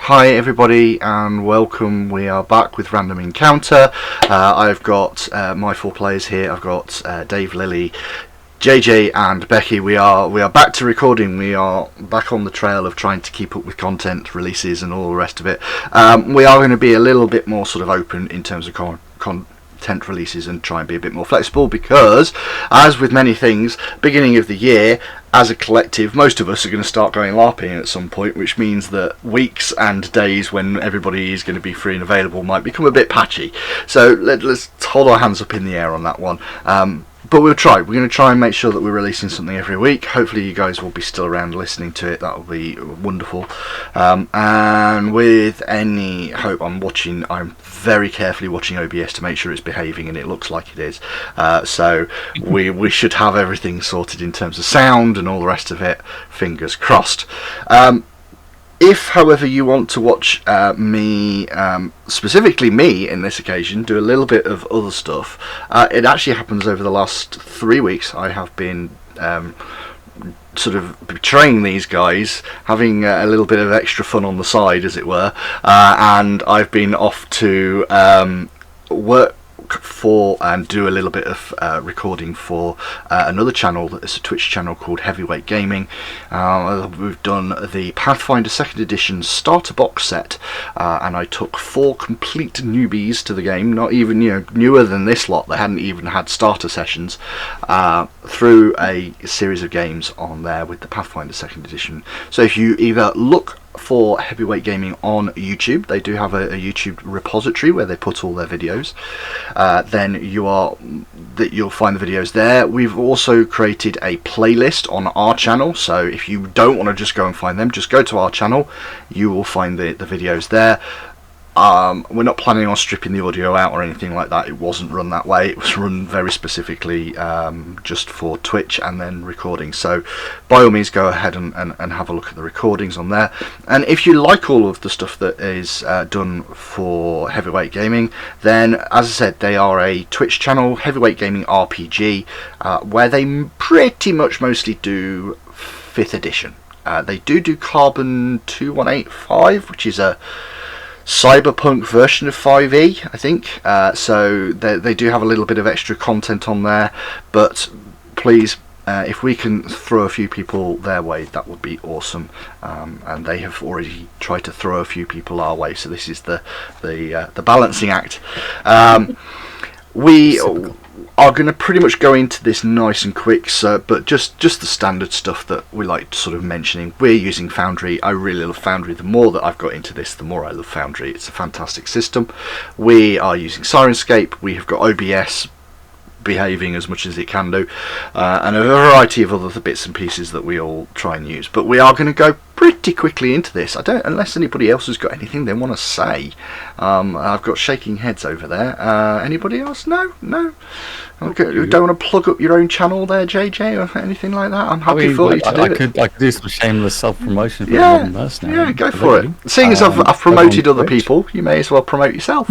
Hi everybody and welcome. We are back with Random Encounter. I've got my four players here. I've got Dave, Lily, JJ and Becky. We are back to recording. We are back on the trail of trying to keep up with content releases and all the rest of it. We are going to be a little bit more sort of open in terms of content releases and try and be a bit more flexible because, as with many things, beginning of the year, as a collective, most of us are going to start going LARPing at some point, which means that weeks and days when everybody is going to be free and available might become a bit patchy. So let's hold our hands up in the air on that one. But we'll try. We're going to try and make sure that we're releasing something every week. Hopefully you guys will be still around listening to it. That will be wonderful. And with any hope, I'm very carefully watching OBS to make sure it's behaving, and it looks like it is. So we should have everything sorted in terms of sound and all the rest of it. Fingers crossed. If, however, you want to watch me, specifically me in this occasion, do a little bit of other stuff, it actually happens over the last 3 weeks. I have been sort of betraying these guys, having a little bit of extra fun on the side, as it were, and I've been off to work for and do a little bit of recording for another channel. It's a Twitch channel called Heavyweight Gaming. We've done the Pathfinder 2nd Edition starter box set, and I took 4 complete newbies to the game, not even newer than this lot. They hadn't even had starter sessions, through a series of games on there with the Pathfinder 2nd Edition. So if you either look for Heavyweight Gaming on YouTube, they do have a YouTube repository where they put all their videos, then you'll find the videos there. We've also created a playlist on our channel, so if you don't want to just go and find them, just go to our channel. You will find the videos there. We're not planning on stripping the audio out or anything like that. It wasn't run that way. It was run very specifically just for Twitch and then recording. So by all means go ahead and have a look at the recordings on there. And if you like all of the stuff that is done for Heavyweight Gaming, then as I said, they are a Twitch channel, Heavyweight Gaming RPG, where they pretty much mostly do 5th edition. They do Carbon 2185, which is a cyberpunk version of 5e, I think. So they do have a little bit of extra content on there, but please, if we can throw a few people their way, that would be awesome. And they have already tried to throw a few people our way, so this is the balancing act. We are going to pretty much go into this nice and quick, but just the standard stuff that we like sort of mentioning. We're using Foundry. I really love Foundry. The more that I've got into this, the more I love Foundry. It's a fantastic system. We are using Sirenscape. We have got OBS behaving as much as it can do, and a variety of other bits and pieces that we all try and use. But we are going to go pretty quickly into this. Unless anybody else has got anything they want to say. I've got shaking heads over there. Anybody else? No. Okay, you don't want to plug up your own channel there, JJ, or anything like that? I'm happy for you to do it. I could do some shameless self-promotion for Modern Mercenary. Yeah, go for it. Seeing as I've promoted other people, you may as well promote yourself.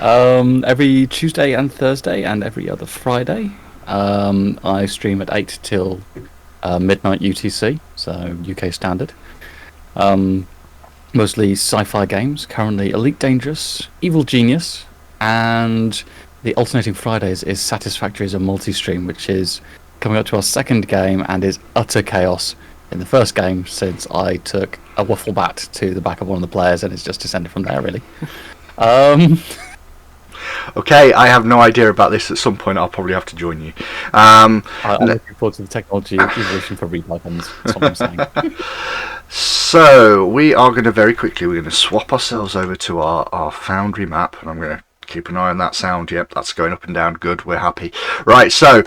Every Tuesday and Thursday and every other Friday, I stream at 8 till midnight UTC, so UK standard. Mostly sci-fi games, currently Elite Dangerous, Evil Genius, and the alternating Fridays is Satisfactory as a multi-stream, which is coming up to our second game and is utter chaos in the first game, since I took a waffle bat to the back of one of the players and it's just descended from there, really. Okay, I have no idea about this. At some point I'll probably have to join you. I'm looking forward to the technology evolution for replay puns. That's what I'm saying. So we are going to we're going to swap ourselves over to our Foundry map, and I'm going to keep an eye on that sound. Yep, that's going up and down. Good, we're happy. Right, so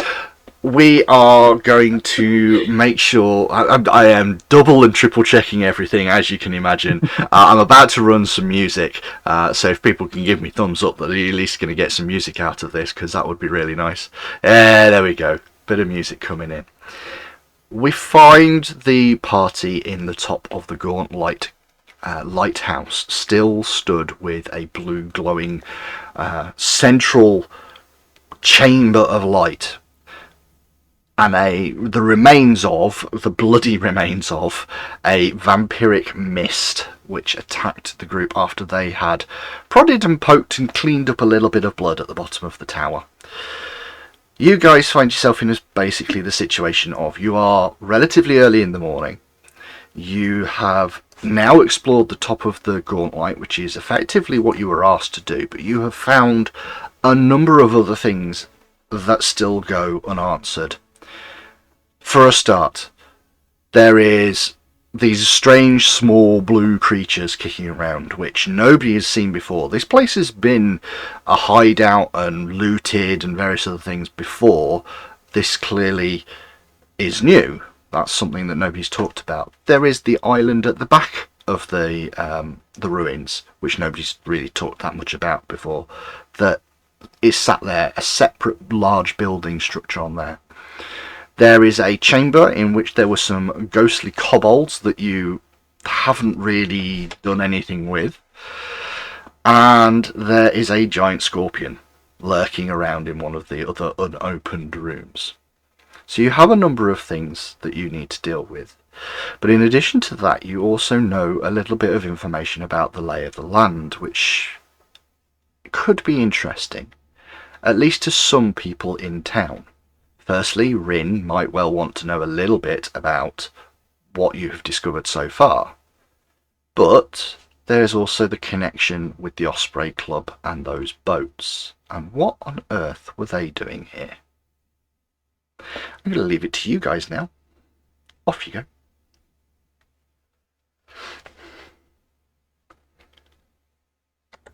we are going to make sure I am double and triple checking everything, as you can imagine. I'm about to run some music, so if people can give me thumbs up that they're at least going to get some music out of this, because that would be really nice. There we go, bit of music coming in. We find the party in the top of the Gauntlight lighthouse, still stood with a blue glowing central chamber of light, and the bloody remains of a vampiric mist which attacked the group after they had prodded and poked and cleaned up a little bit of blood at the bottom of the tower. You guys find yourself in basically the situation of you are relatively early in the morning. You have now explored the top of the Gauntlight, which is effectively what you were asked to do, but you have found a number of other things that still go unanswered. For a start, there is these strange small blue creatures kicking around, which nobody has seen before. This place has been a hideout and looted and various other things before. This clearly is new. That's something that nobody's talked about. There is the island at the back of the ruins, which nobody's really talked that much about before, that is sat there, a separate large building structure on there. There is a chamber in which there were some ghostly kobolds that you haven't really done anything with. And there is a giant scorpion lurking around in one of the other unopened rooms. So you have a number of things that you need to deal with. But in addition to that, you also know a little bit of information about the lay of the land, which could be interesting, at least to some people in town. Firstly, Rin might well want to know a little bit about what you have discovered so far. But there is also the connection with the Osprey Club and those boats. And what on earth were they doing here? I'm going to leave it to you guys now. Off you go.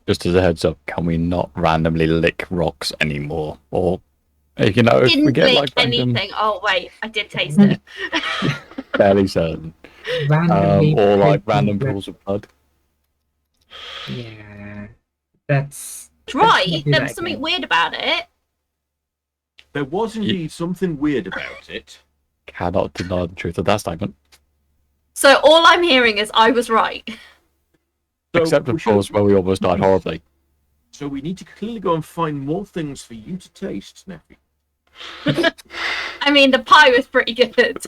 Just as a heads up, can we not randomly lick rocks anymore? Or, you know, if we get like random... anything. Oh wait, I did taste it. Fairly certain. Or like random pools of blood. Yeah, that's Right, there was something weird about it. There was indeed something weird about it. Cannot deny the truth of that statement. So all I'm hearing is I was right. So Except of course where we almost died horribly. So we need to clearly go and find more things for you to taste, Neffy. I mean, the pie was pretty good.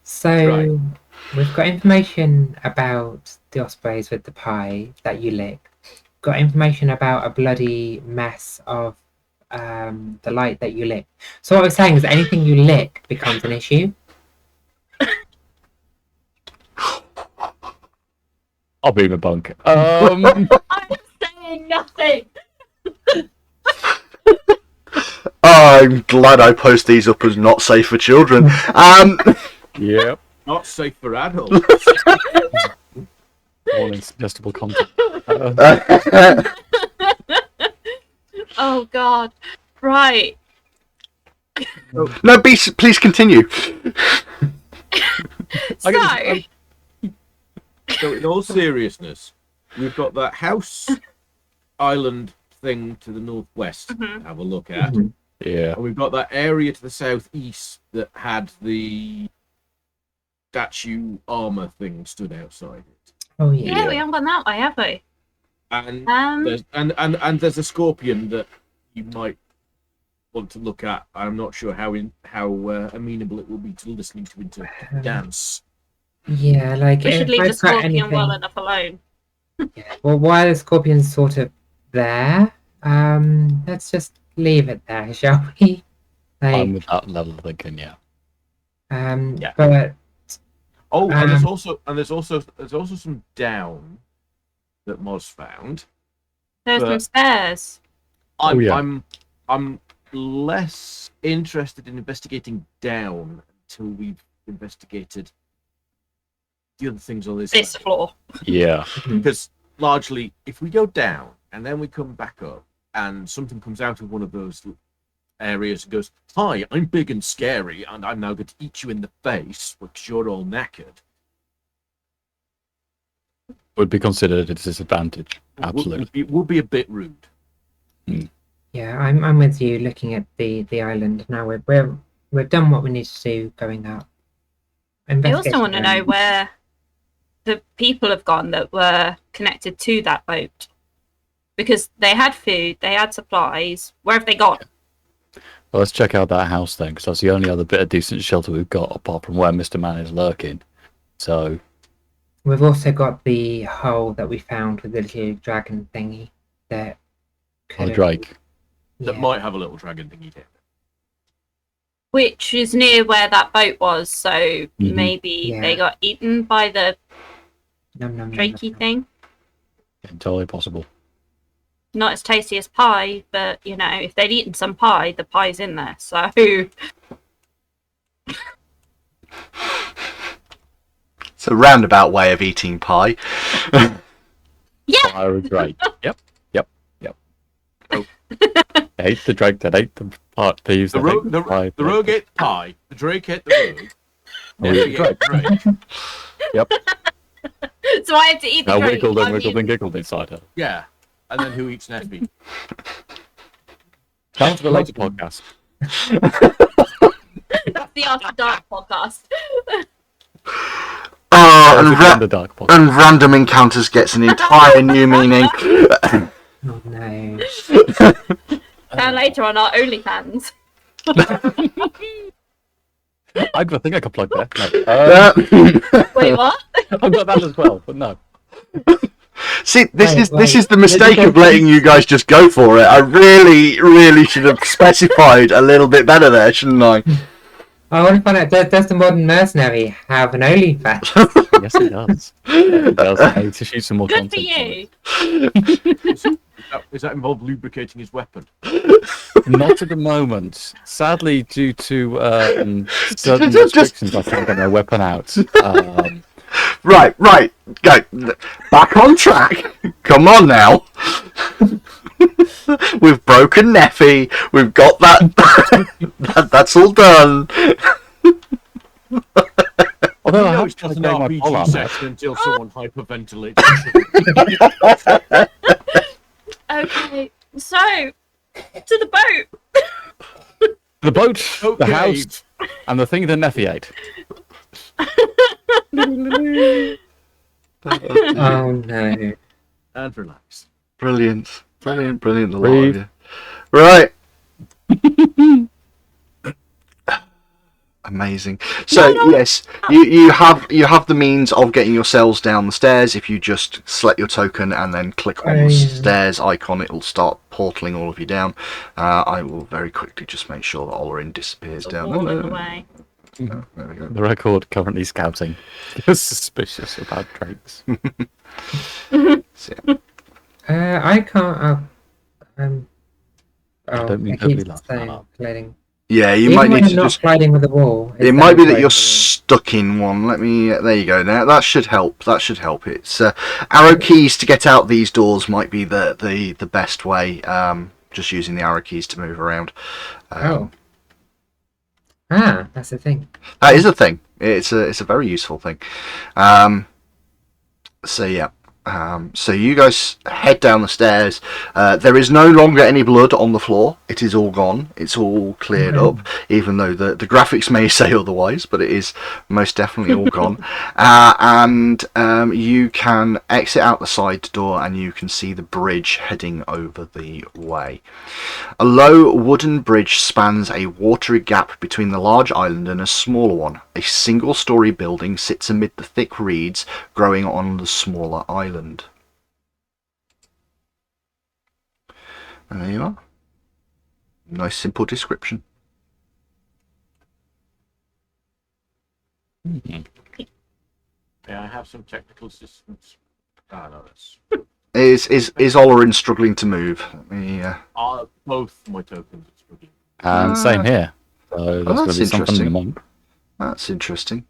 So Right. we've got information about the ospreys with the pie that you lick. Got information about a bloody mess of the light that you lick. So what I was saying is anything you lick becomes an issue. I'll be in a bunk. I'm saying nothing. I'm glad I post these up as not safe for children. Yep. Not safe for adults. All suggestible content. Oh God. Right. No, please continue. So, So in all seriousness, we've got that house island thing to the northwest to have a look at. Yeah. And we've got that area to the southeast that had the statue armor thing stood outside it. Oh yeah. yeah, we haven't gone that way, have we? And there's a scorpion that you might want to look at. I'm not sure how amenable it will be to listening to into dance. Yeah, like We should if leave I've the got scorpion anything- well enough alone. Yeah. Well, while the scorpion's sort of there, let's just leave it there, shall we? I'm Like, with that level of thinking, yeah. Yeah. but Oh, and there's also some down that Moz found. There's some But- stairs. I'm less interested in investigating down until we've investigated the other things on this This level. floor. Yeah. Because largely, if we go down and then we come back up and something comes out of one of those areas and goes, "Hi, I'm big and scary, and I'm now going to eat you in the face because you're all knackered," Would be considered a disadvantage. Absolutely. It would be a bit rude. yeah, I'm with you. Looking at the island now, we've done what we need to do going up. I also want to know where the people have gone that were connected to that boat. Because they had food, they had supplies. Where have they gone? Well, let's check out that house then, because that's the only other bit of decent shelter we've got, apart from where Mr. Man is lurking. So, We've also got the hole that we found with the little dragon thingy that Oh, the could Drake. That might have a little dragon thingy there. Which is near where that boat was, so maybe they got eaten by the drakey thing. Entirely possible. Not as tasty as pie, but you know, if they'd eaten some pie, the pie's in there. So It's a roundabout way of eating pie. yeah, Fire Drake. Yep. Oh. They ate the Drake. That ate the part thieves. The rogue ate the pie. The Drake ate the rogue. The Drake. Yep. So I had to eat the I drake. wiggled and giggled inside her. Yeah. And then who eats Neffy? Down to the later podcast. That's the After Dark podcast. And random encounters gets an entire new meaning. Oh no. And later on our OnlyFans. I think I could plug that. Wait, what? I've got that as well, but no. See, this is the mistake of letting you guys just go for it. I really should have specified a little bit better there, shouldn't I? I want to find out, does the modern mercenary have an OnlyFans? Yes, it does. It does. I need to shoot some more Good for content. you. Does that involve lubricating his weapon? Not at the moment. Sadly, due to certain restrictions, I can't get my weapon out. Right, go back on track. Come on now. We've broken Neffy. We've got that. That's all done. Although I No, have it's to just an go my pole RPG armor. session until someone hyperventilates. Okay, so to the boat. The boat, the Okay. house, and the thing that Neffy ate. Oh no. And relax. Brilliant, the lot of Breathe. you. Right. Amazing. So yes, you have the means of getting yourselves down the stairs. If you just select your token and then click on the stairs icon, it will start portaling all of you down. I will very quickly just make sure that Olarin disappears down. Falling away. There we go. The record currently scouting. You're suspicious about drakes. So, yeah. I can't. I don't mean it to be keeps like saying that. gliding. Yeah, you Even might when need I'm to not just. gliding with the wall. It might be that you're stuck in one. Let me. There you go. Now that should help. It's arrow keys to get out these doors might be the best way. Just using the arrow keys to move around. That's the thing. That is a thing. It's a very useful thing. So yeah. So you guys head down the stairs. There is no longer any blood on the floor. It is all gone. It's all cleared up, even though the graphics may say otherwise, but it is most definitely all gone. And you can exit out the side door and you can see the bridge heading over the way. A low wooden bridge spans a watery gap between the large island and a smaller one. A single-story building sits amid the thick reeds growing on the smaller island. And there you are. Nice simple description. Yeah, I have some technical assistance. No, that's. Is Olarin struggling to move? Let me, both my tokens are struggling. And same here. So that's going to be something among. That's interesting.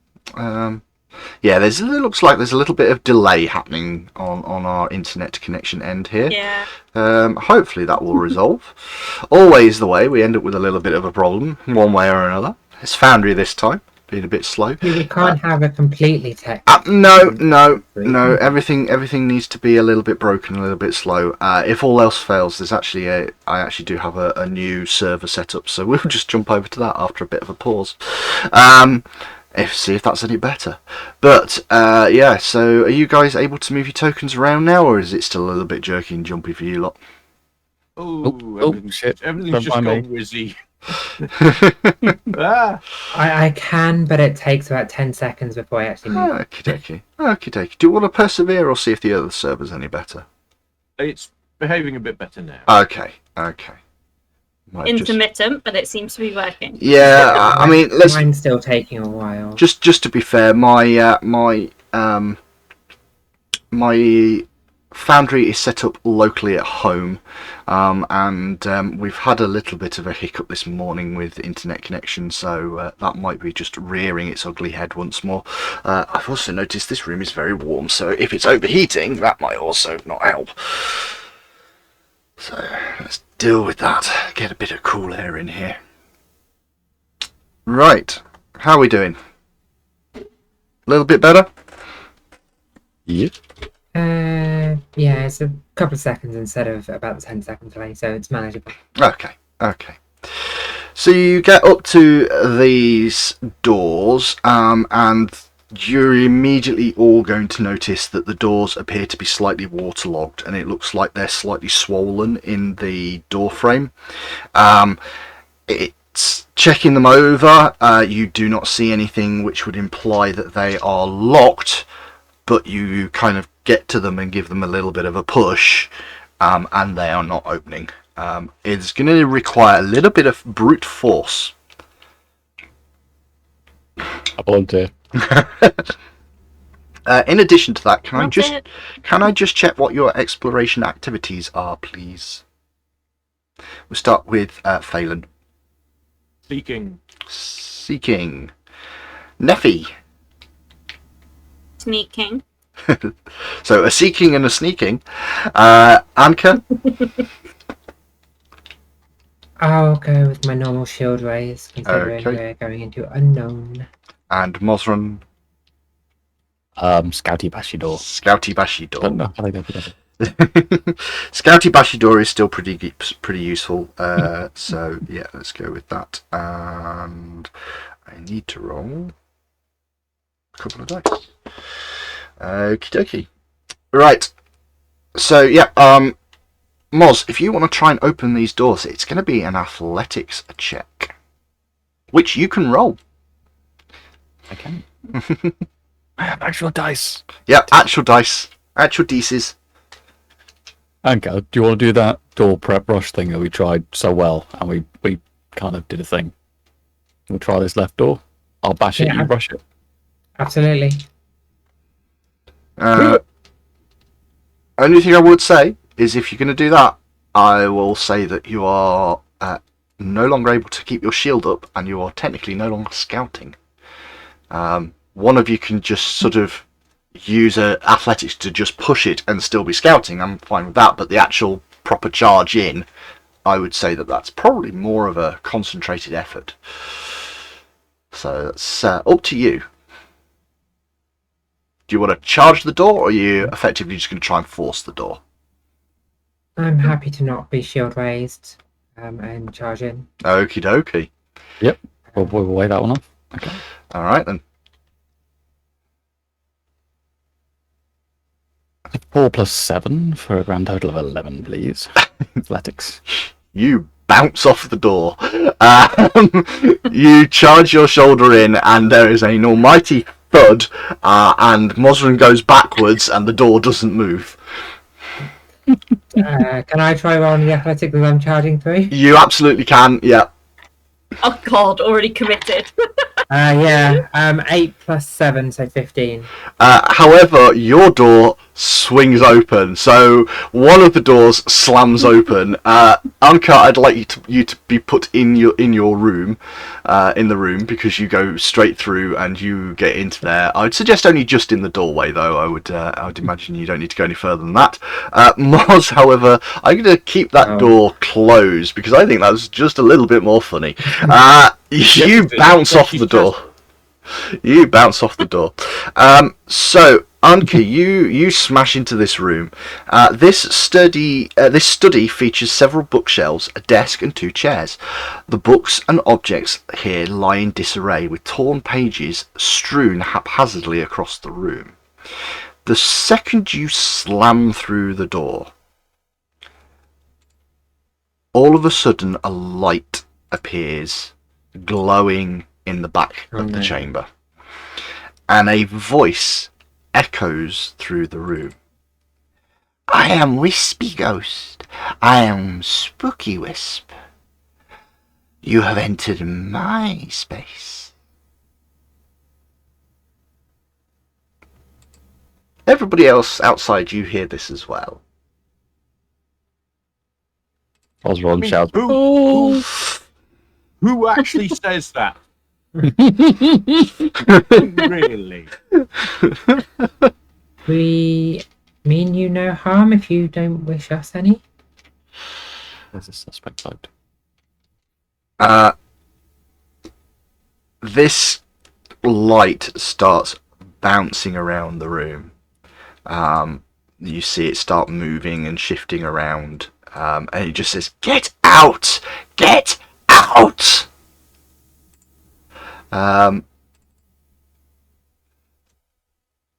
Yeah, it looks like there's a little bit of delay happening on our internet connection end here. Yeah. Hopefully that will resolve. Always the way, we end up with a little bit of a problem, one way or another. It's Foundry this time, being a bit slow. We can't have a completely tech. No. Everything needs to be a little bit broken, a little bit slow. If all else fails, there's actually I actually do have a new server set up, so we'll just jump over to that after a bit of a pause. See if that's any better. But yeah, so are you guys able to move your tokens around now, or is it still a little bit jerky and jumpy for you lot? Everything's shit. Everything's Don't just mind gone me. whizzy. I can, but it takes about 10 seconds before I actually move. Okie dokie. Do you want to persevere or see if the other server's any better? It's behaving a bit better now. Okay. Intermittent, but it seems to be working. Yeah, I mean, Mine's still taking a while. Just to be fair, my foundry is set up locally at home, and we've had a little bit of a hiccup this morning with internet connection, so that might be just rearing its ugly head once more. I've also noticed this room is very warm, so if it's overheating, that might also not help. So let's deal with that. Get a bit of cool air in here. Right, how are we doing? A little bit better? Yep. Yeah, it's a couple of seconds instead of about the 10-second delay, so it's manageable. Okay. So you get up to these doors, and you're immediately all going to notice that the doors appear to be slightly waterlogged, and it looks like they're slightly swollen in the door frame. It's checking them over. You do not see anything which would imply that they are locked, but you kind of get to them and give them a little bit of a push, and they are not opening. It's going to require a little bit of brute force. I volunteer. In addition to that, can That's it. I just check what your exploration activities are, please? We'll start with Phelan. Seeking. Neffy. Sneaking. So a seeking and a sneaking. Anka. I'll go with my normal shield raise, considering Okay. we're going into unknown. And Mosran. Scouty Bashidor. Scouty Bashidor. But no, I think that'd be Scouty Bashidor is still pretty useful. So yeah, let's go with that. And I need to roll a couple of dice. Okie dokie. Right. So yeah, Moz, if you want to try and open these doors, it's going to be an athletics check, which you can roll. I can. I have actual dice. Yeah, actual dice, actual dices. Okay, do you want to do that door prep rush thing that we tried so well, and we kind of did a thing? We'll try this left door. I'll bash it, Yeah. you rush it. Absolutely. Only thing I would say is if you're going to do that, I will say that you are no longer able to keep your shield up, and you are technically no longer scouting. One of you can just sort of use athletics to just push it and still be scouting. I'm fine with that, but the actual proper charge in, I would say that that's probably more of a concentrated effort. So that's up to you. Do you want to charge the door, or are you effectively just going to try and force the door? I'm happy to not be shield raised and charge in. Okie dokie. Yep, we'll weigh that one off. Okay. All right then. 4 plus 7 for a grand total of 11, please. Athletics. You bounce off the door. You charge your shoulder in, and there is an almighty thud, and Mosran goes backwards, and the door doesn't move. Can I try rolling the athletics as I'm charging through? You absolutely can, yeah. Oh God, already committed. Yeah. 8 plus 7, so 15. However, your door swings open, so one of the doors slams open. Anka, I'd like you to be put in your room, in the room, because you go straight through and you get into there. I'd suggest only just in the doorway, though. I would imagine you don't need to go any further than that. Moz, however, I'm going to keep that door closed because I think that's just a little bit more funny. You bounce off the door. You bounce off the door. So, Anka, you smash into this room. This study features several bookshelves, a desk, and 2 chairs. The books and objects here lie in disarray, with torn pages strewn haphazardly across the room. The second you slam through the door, all of a sudden a light appears, glowing in the back of the no. chamber. And a voice echoes through the room. I am Wispy Ghost. I am Spooky Wisp. You have entered my space. Everybody else outside, you hear this as well. Oswald shouts, Who actually says that? Really? We mean you no harm if you don't wish us any. There's a suspect vote. This light starts bouncing around the room. You see it start moving and shifting around, and it just says, "Get out! Get out!"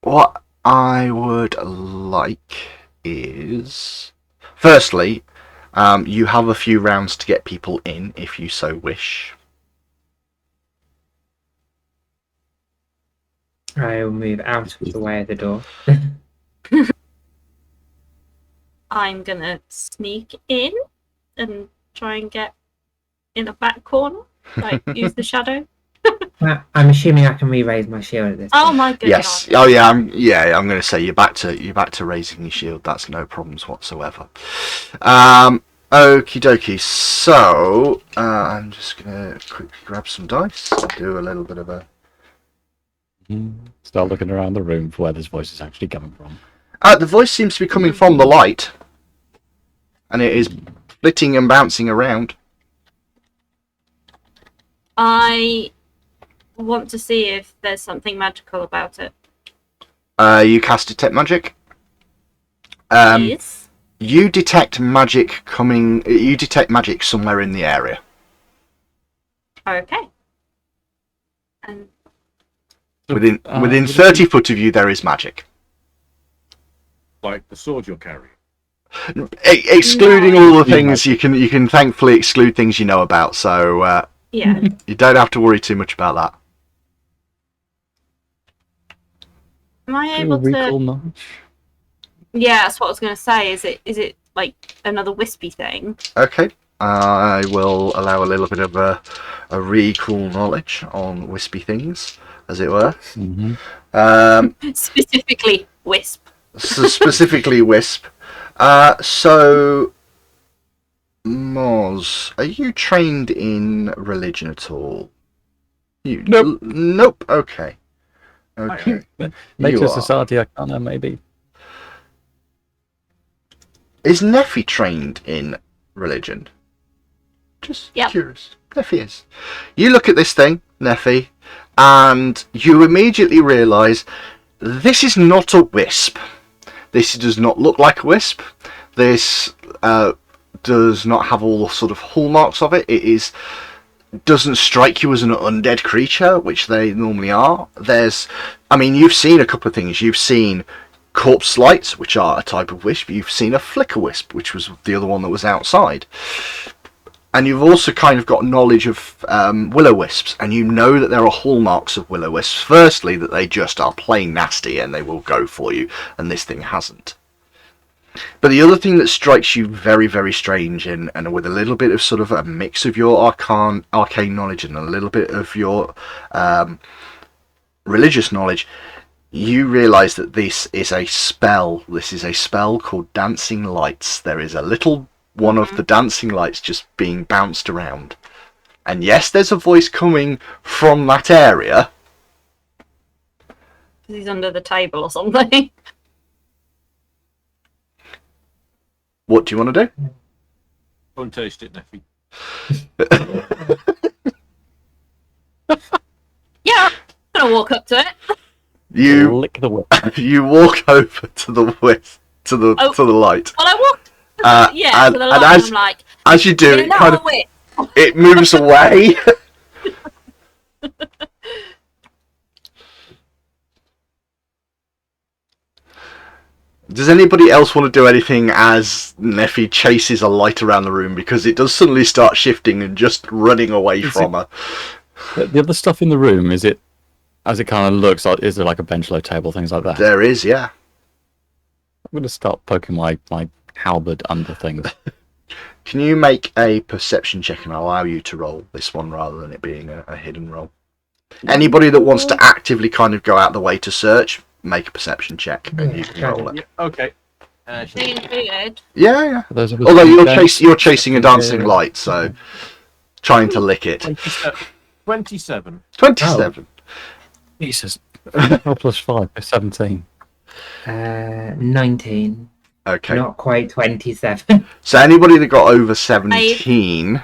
What I would like is, firstly, you have a few rounds to get people in if you so wish. I will move out of the way of the door. I'm gonna sneak in and try and get in a back corner, like use the shadow. I'm assuming I can re-raise my shield at this Oh point. my goodness! Yes. Oh yeah. I'm going to say you're back to raising your shield. That's no problems whatsoever. Okie dokie. So I'm just gonna quickly grab some dice and do a little bit of a. Start looking around the room for where this voice is actually coming from. The voice seems to be coming from the light, and it is flitting and bouncing around. I want to see if there's something magical about it. You cast detect magic. Please. You detect magic coming. You detect magic somewhere in the area. Okay. And Within 30 foot of you, there is magic. Like the sword you're carrying. Excluding No. all the things you can thankfully exclude things you know about. So yeah. you don't have to worry too much about that. Am I Do a able recall to? knowledge. Yeah, that's what I was going to say. Is it like another wispy thing? Okay. I will allow a little bit of a recall knowledge on wispy things, as it were. Mm-hmm. Specifically, wisp. So specifically wisp. So Moz, are you trained in religion at all? Nope. Nope. Okay. Okay. Nature You Society Arcana, maybe. Is Neffy trained in religion? Just Yep. curious. Neffy is. You look at this thing, Neffy, and you immediately realise this is not a wisp. This does not look like a wisp. This does not have all the sort of hallmarks of it. It doesn't strike you as an undead creature, which they normally are. You've seen a couple of things. You've seen corpse lights, which are a type of wisp. You've seen a flicker wisp, which was the other one that was outside. And you've also kind of got knowledge of will-o-wisps, and you know that there are hallmarks of will-o-wisps. Firstly, that they just are plain nasty and they will go for you, and this thing hasn't. But the other thing that strikes you very, very strange, and with a little bit of sort of a mix of your arcane knowledge and a little bit of your religious knowledge, you realise that this is a spell. This is a spell called Dancing Lights. There is a little one of the dancing lights just being bounced around. And yes, there's a voice coming from that area. Because he's under the table or something. What do you want to do? Go and taste it, Neffy. Yeah, I'm gonna walk up to it. You Lick the whip. you walk over to the to the light. Well, I walked to And- the and light, as- I'm like, As you do, "You're it not kind a of wisp." it moves away. Does anybody else want to do anything as Neffy chases a light around the room, because it does suddenly start shifting and just running away from her? The other stuff in the room, is it, as it kind of looks, like, is there like a bench, low table, things like that? There is, yeah. I'm going to start poking my halberd under things. Can you make a perception check and I'll allow you to roll this one rather than it being a hidden roll? Anybody that wants to actively kind of go out the way to search, make a perception check and you can roll it. Yeah, okay. They included. Yeah. For those of us Although who you're don't- chasing a dancing light, so trying to lick it. 27. 27. Jesus. 4 plus 5 is 17. 19. Okay. Not quite 27. So anybody that got over 17,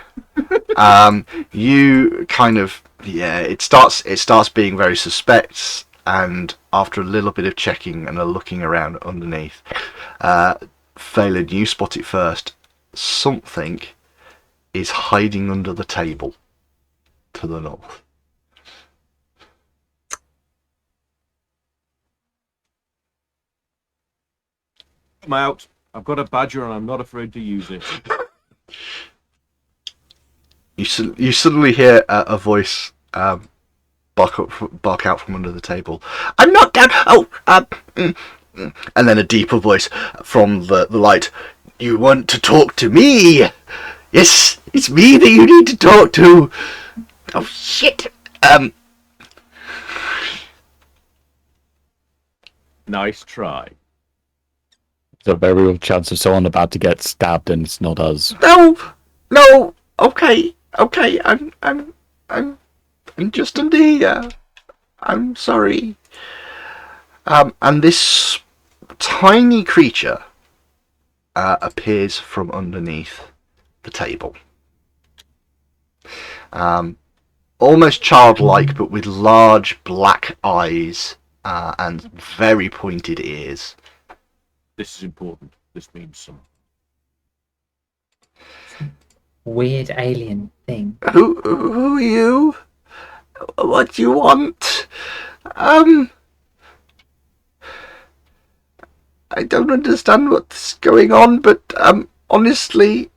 you kind of, it starts being very suspect, and after a little bit of checking and a looking around underneath, Phelan, you spot it first. Something is hiding under the table to the north. I'm out. I've got a badger and I'm not afraid to use it. You suddenly hear a voice bark out from under the table. I'm not down. And then a deeper voice from the light. You want to talk to me? Yes, it's me that you need to talk to. Oh shit. Nice try. There's a very real chance of someone about to get stabbed, and it's not us. No. Okay. I'm just under here. I'm sorry. And this tiny creature appears from underneath the table. Almost childlike, but with large black eyes and very pointed ears. This is important. This means something. Weird alien thing. Who are you? What do you want? I don't understand what's going on, but honestly,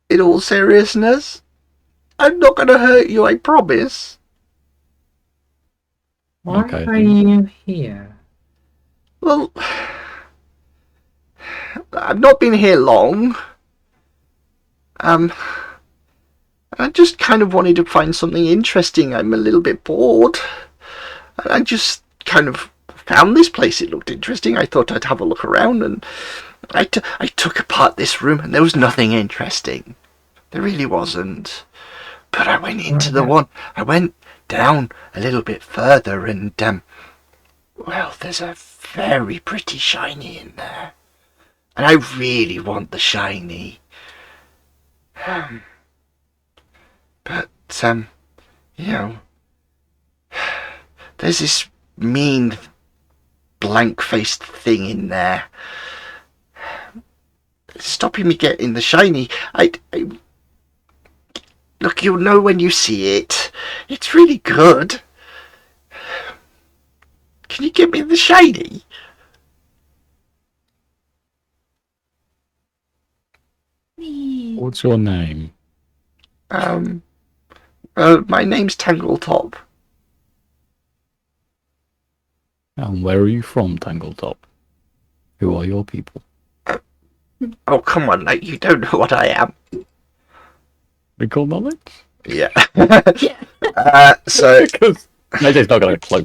in all seriousness, I'm not going to hurt you, I promise. Why Okay. are you here? Well, I've not been here long. I just kind of wanted to find something interesting. I'm a little bit bored. I just kind of found this place. It looked interesting. I thought I'd have a look around, and I took apart this room, and there was nothing interesting. There really wasn't. But I went into the one. I went down a little bit further, and well, there's a very pretty shiny in there, and I really want the shiny. But there's this mean, blank-faced thing in there, stopping me getting the shiny. I look, you'll know when you see it. It's really good. Can you give me the shiny? What's your name? My name's Tangletop. And where are you from, Tangletop? Who are your people? Oh, come on, like, you don't know what I am. Recall knowledge? Yeah. Yeah. So, Because Nate's not got a clue.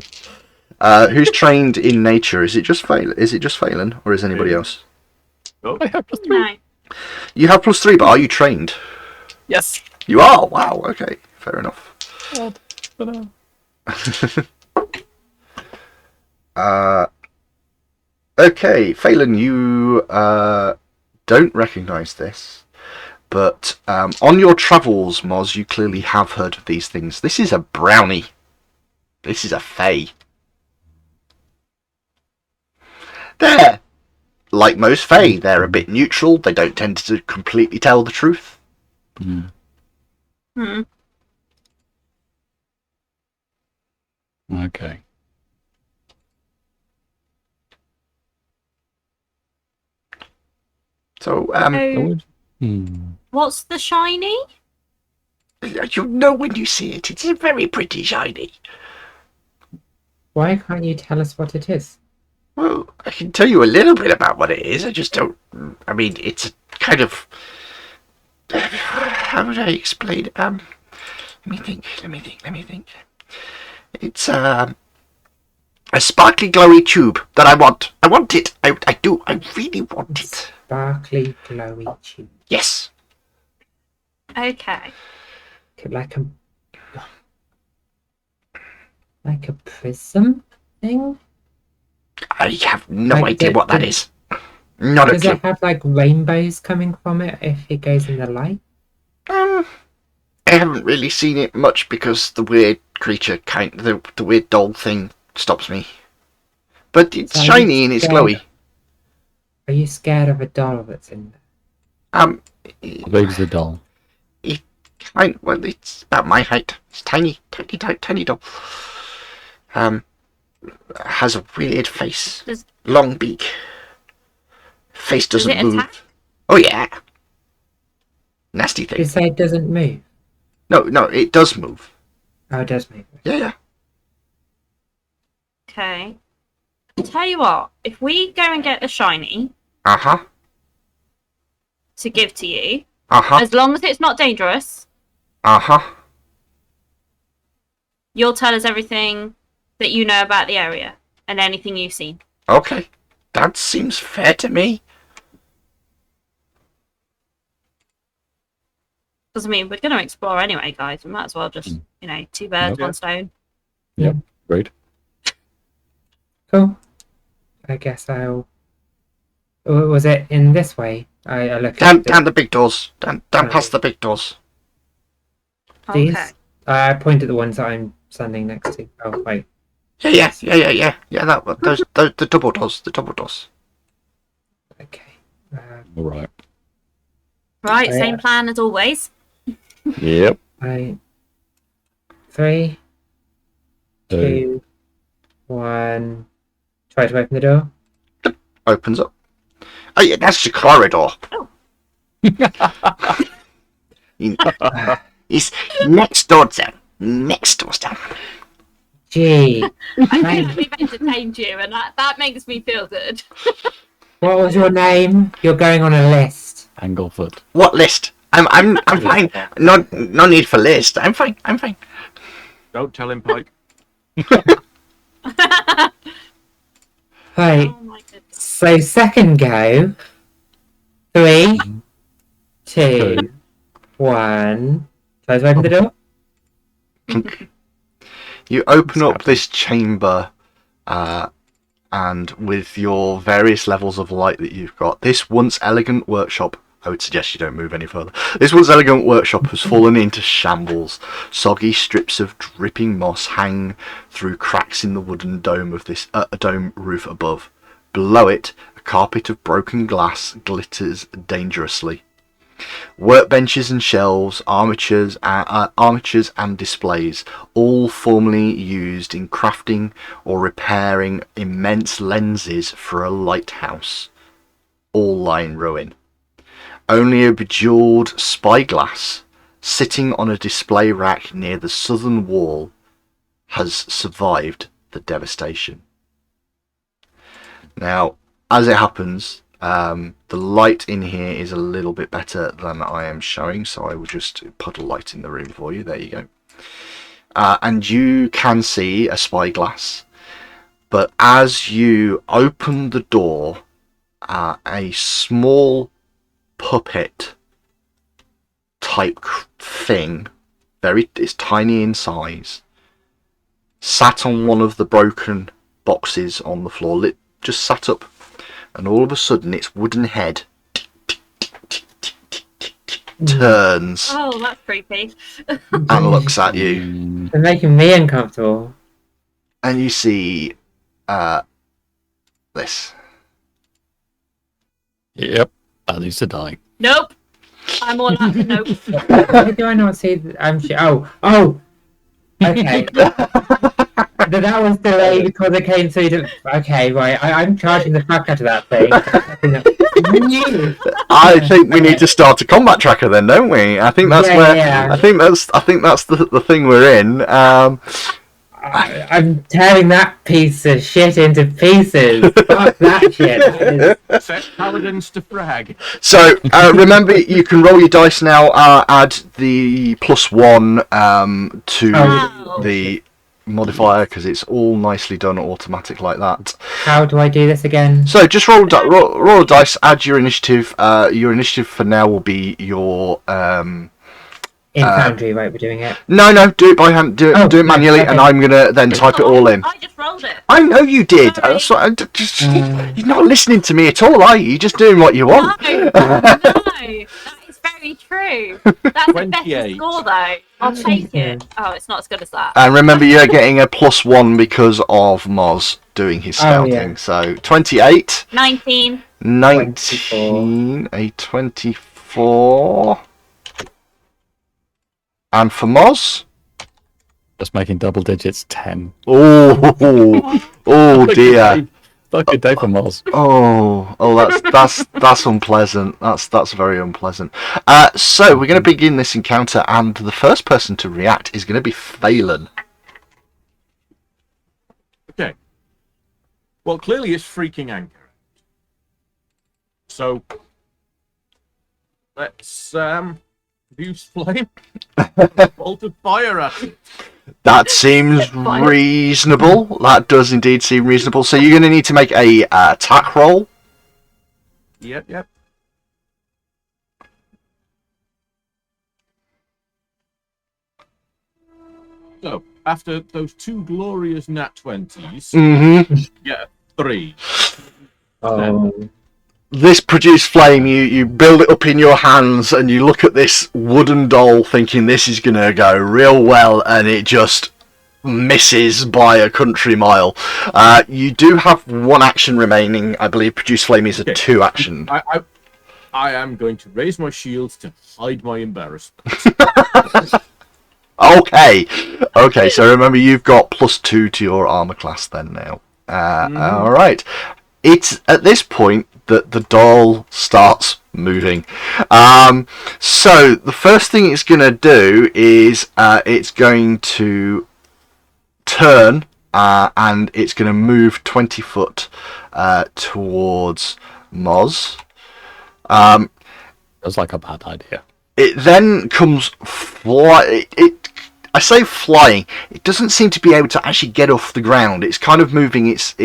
who's trained in nature? Is it just Phelan, or is anybody else? Oh, I have just 3. No. You have +3, but are you trained? Yes. You are? Wow, okay. Fair enough. Okay, Phelan, you don't recognise this, but on your travels, Moz, you clearly have heard of these things. This is a brownie. This is a fae. They're like most fae. They're a bit neutral. They don't tend to completely tell the truth. Mm. Hmm. Okay. So, So, Hmm. what's the shiny? You'll know when you see it. It's very pretty shiny. Why can't you tell us what it is? Well, I can tell you a little bit about what it is. I just don't. I mean, it's a kind of. How would I explain it? Let me think. It's a sparkly, glowy tube that I want. I want it. I do. I really want it. Sparkly, glowy tube. Yes. Okay. Like a prism thing? I have no Like idea what that is. Not a Does clue. it have like rainbows coming from it if it goes in the light? I haven't really seen it much because the weird creature the weird doll thing stops me. But it's So shiny and it's glowy. Are you scared of a doll that's in there? How big is the doll? Well, it's about my height. It's tiny doll. Has a weird face, long beak. Face doesn't Does it move. attack? Oh yeah. Nasty thing. You say it doesn't move? No, it does move. Oh, it does move. Yeah. Okay. Tell you what, if we go and get the shiny Uh-huh. to give to you, Uh-huh. as long as it's not dangerous, Uh-huh. you'll tell us everything that you know about the area and anything you've seen. Okay. That seems fair to me. Because, I mean, we're going to explore anyway, guys. We might as well just, two birds, Okay. one stone. Yep, great. Cool. I guess I'll... Was it in this way? I look Down at the big doors. Down past the big doors. these. Okay. I point at the ones that I'm standing next to. Oh, wait. Yeah. That one. Those the double doors. Okay. All right. Right, Oh, same yeah. plan as always. Yep. 3, 2, 1. Try to open the door. Opens up. Oh yeah, that's your corridor. Oh. It's next door down. Next door's down. Gee. I think we've entertained you, and that makes me feel good. What was your name? You're going on a list. Anglefoot. What list? I'm fine. No need for list. I'm fine. Don't tell him, Pike. Right. Oh my goodness. So second go. 3, 2, 1. Try to open the door. You open up this chamber, and with your various levels of light that you've got, this once elegant workshop, I would suggest you don't move any further. This once elegant workshop has fallen into shambles. Soggy strips of dripping moss hang through cracks in the wooden dome of this dome roof above. Below it, a carpet of broken glass glitters dangerously. Workbenches and shelves, armatures and displays, all formerly used in crafting or repairing immense lenses for a lighthouse, all lie in ruin. Only a bejeweled spyglass, sitting on a display rack near the southern wall, has survived the devastation. Now, as it happens, the light in here is a little bit better than I am showing, so I will just put a light in the room for you. There you go. And you can see a spyglass, but as you open the door, a small puppet type thing, it's tiny in size, sat on one of the broken boxes on the floor, just sat up, and all of a sudden its wooden head turns Oh, that's creepy. and looks at you, They're making me uncomfortable. and you see this. Yep. That needs to die. Nope. I'm all out for nope. Why do I not see? I'm sure. Oh. Okay. That was delayed because it came through to... Okay, right. I'm charging the fuck out of that thing. I think we need to start a combat tracker then, don't we? I think that's I think that's the thing we're in. I'm tearing that piece of shit into pieces. Fuck that shit. Set paladins to frag. So remember, you can roll your dice now. Add the +1 to the modifier because it's all nicely done automatic like that. How do I do this again? So just roll a dice. Add your initiative. Your initiative for now will be your. In Foundry, right? We're doing it. No, do it by hand. Do it manually, and I'm gonna then type it all in. I just rolled it. I know you did. Sorry. That's what you're not listening to me at all, are you? You're just doing what you want. No, that is very true. That's the best 28. score, though. I'll take it. Oh, it's not as good as that. And remember, you're getting a +1 because of Moz doing his scouting. So 28. 19. 19. A 24. And for Moz? Just making double digits, 10. Oh dear. Not a good day for Moz. That's unpleasant. That's very unpleasant. So we're going to begin this encounter, and the first person to react is going to be Phelan. Okay. Well, clearly it's freaking Anchor. So let's use flame. Bolt of fire at it. That seems reasonable. That does indeed seem reasonable. So you're going to need to make a attack roll. Yep. So, after those 2 glorious nat 20s, yeah, 3. This produced flame. You build it up in your hands, and you look at this wooden doll, thinking this is going to go real well, and it just misses by a country mile. You do have 1 action remaining. I believe produce flame is a 2 action. I am going to raise my shield to hide my embarrassment. Okay. So remember, you've got +2 to your armor class then now. All right. It's at this point that the doll starts moving. So the first thing it's going to do is it's going to turn and it's going to move 20 foot towards Moz. That's like a bad idea. It then comes I say flying. It doesn't seem to be able to actually get off the ground. It's kind of moving its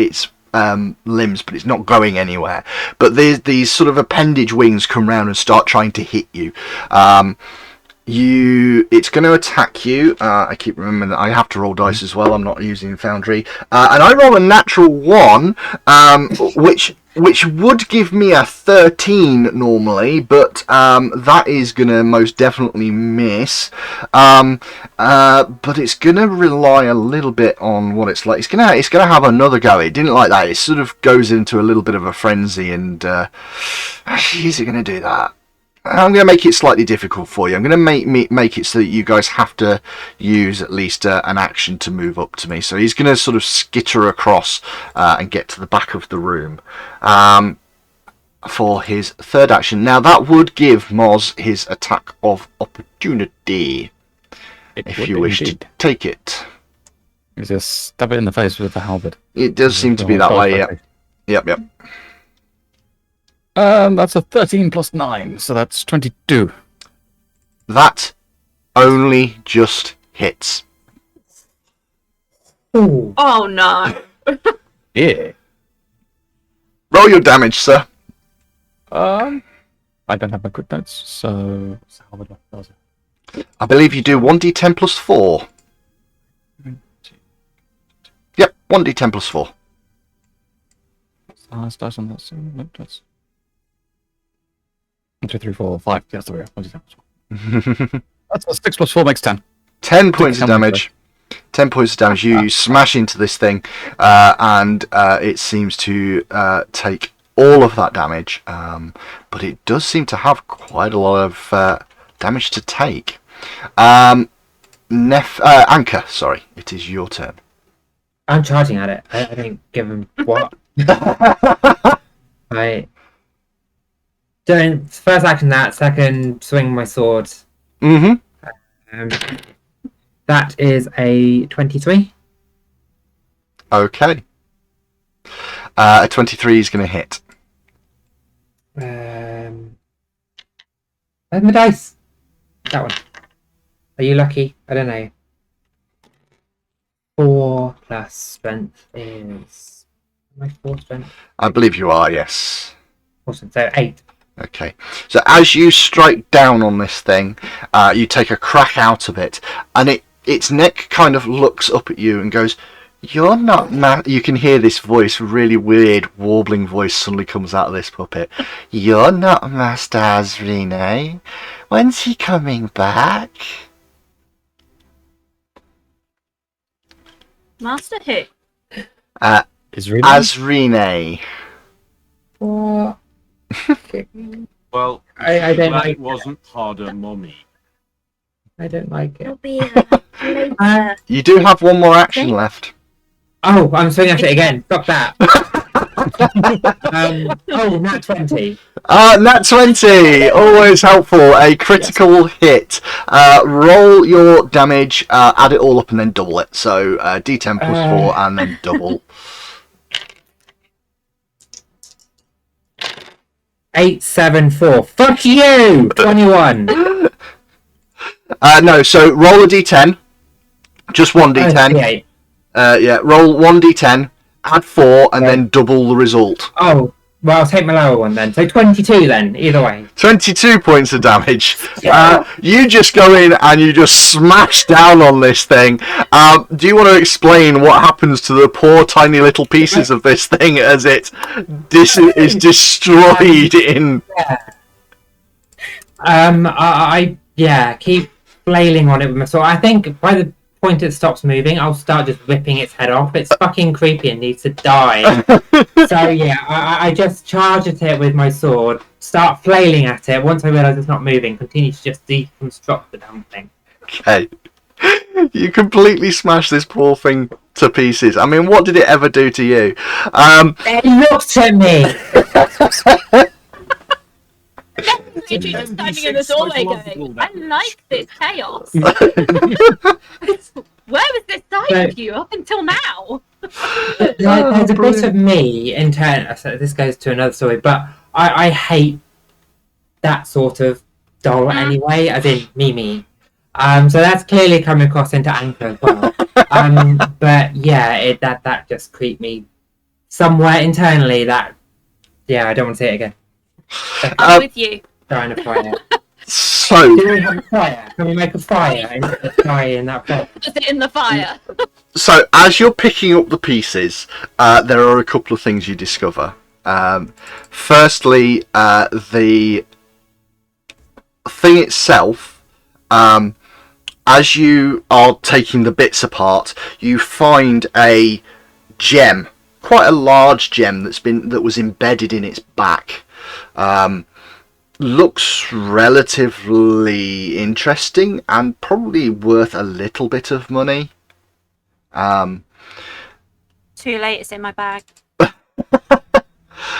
limbs, but it's not going anywhere. But these sort of appendage wings come round and start trying to hit you. It's going to attack you. I keep remembering that I have to roll dice as well. I'm not using Foundry, and I roll a natural 1, which would give me a 13 normally, but that is going to most definitely miss. But it's going to rely a little bit on what it's like. It's going to have another go. It didn't like that. It sort of goes into a little bit of a frenzy, and is it going to do that? I'm going to make it slightly difficult for you. I'm going to make it so that you guys have to use at least an action to move up to me. So he's going to sort of skitter across and get to the back of the room for his 3rd action. Now that would give Moz his attack of opportunity if you wish to take it. You just stab it in the face with the halberd. It does seem to be that way, yeah. Yep. That's a 13 plus 9, so that's 22. That only just hits. Ooh. Oh no. Yeah. Roll your damage, sir. I don't have my quick notes, so halberd does it. I believe you do 1d10 plus 4. Yep, 1d10 plus 4. Highest dice on that. So nope, that's 1, 2, 3, 4, 5. That's the way. That's 6 plus 4 makes 10. 10 points of damage. 10 points of damage. You smash into this thing, and it seems to take all of that damage. But it does seem to have quite a lot of damage to take. Anchor, sorry, it is your turn. I'm charging at it. I don't give him what. I don't. First action that. Second, swing my sword. Mm-hmm. That is a 23. Okay. A 23 is going to hit. Where's my dice? That one. Are you lucky? I don't know. 4 plus strength is... Am I 4 strength? I believe you are, yes. Awesome. So 8. Okay. So as you strike down on this thing, you take a crack out of it, and its neck kind of looks up at you and goes, "You're not You can hear this voice, really weird, warbling voice suddenly comes out of this puppet. "You're not Master Azrine. When's he coming back?" Master who? Azrine. What? Well, I don't glad like it wasn't harder, mommy. I don't like it. It'll be later. You do have one more action Okay. left. Oh, I'm swinging at it again. Stop that. Nat 20. Nat 20, always helpful. A critical hit. Roll your damage, add it all up, and then double it. So D10 plus 4, and then double. 8, 7, 4. Fuck you! 21. No, so roll a D10. Just one D10. 38. Yeah, roll 1d10, add 4, and then double the result. Oh, well, I'll take my lower one then. So 22 then, either way. 22 points of damage. Yeah. You just go in and you just smash down on this thing. Do you want to explain what happens to the poor tiny little pieces of this thing as it is destroyed in... I keep flailing on it with my sword. I think by the point it stops moving, I'll start just ripping its head off. It's fucking creepy and needs to die. So yeah, I just charge at it with my sword, start flailing at it. Once I realise it's not moving, continue to just deconstruct the damn thing. Okay. You completely smash this poor thing to pieces. I mean, what did it ever do to you? It looked at me! Literally just standing in the doorway going, I like this chaos. Where was this side of you up until now? There's a bit of me in turn. So this goes to another story, but I hate that sort of doll anyway, as in me. So that's clearly coming across into Anchor as well. But yeah, that just creeped me somewhere internally. I don't want to say it again. I'm with you. Trying to fire. So... Do we have a fire? Can we make a fire and fire in that fire? Put it in the fire. So, as you're picking up the pieces, there are a couple of things you discover. Firstly, the thing itself, as you are taking the bits apart, you find a gem, quite a large gem that was embedded in its back. Looks relatively interesting and probably worth a little bit of money. Too late, it's in my bag. I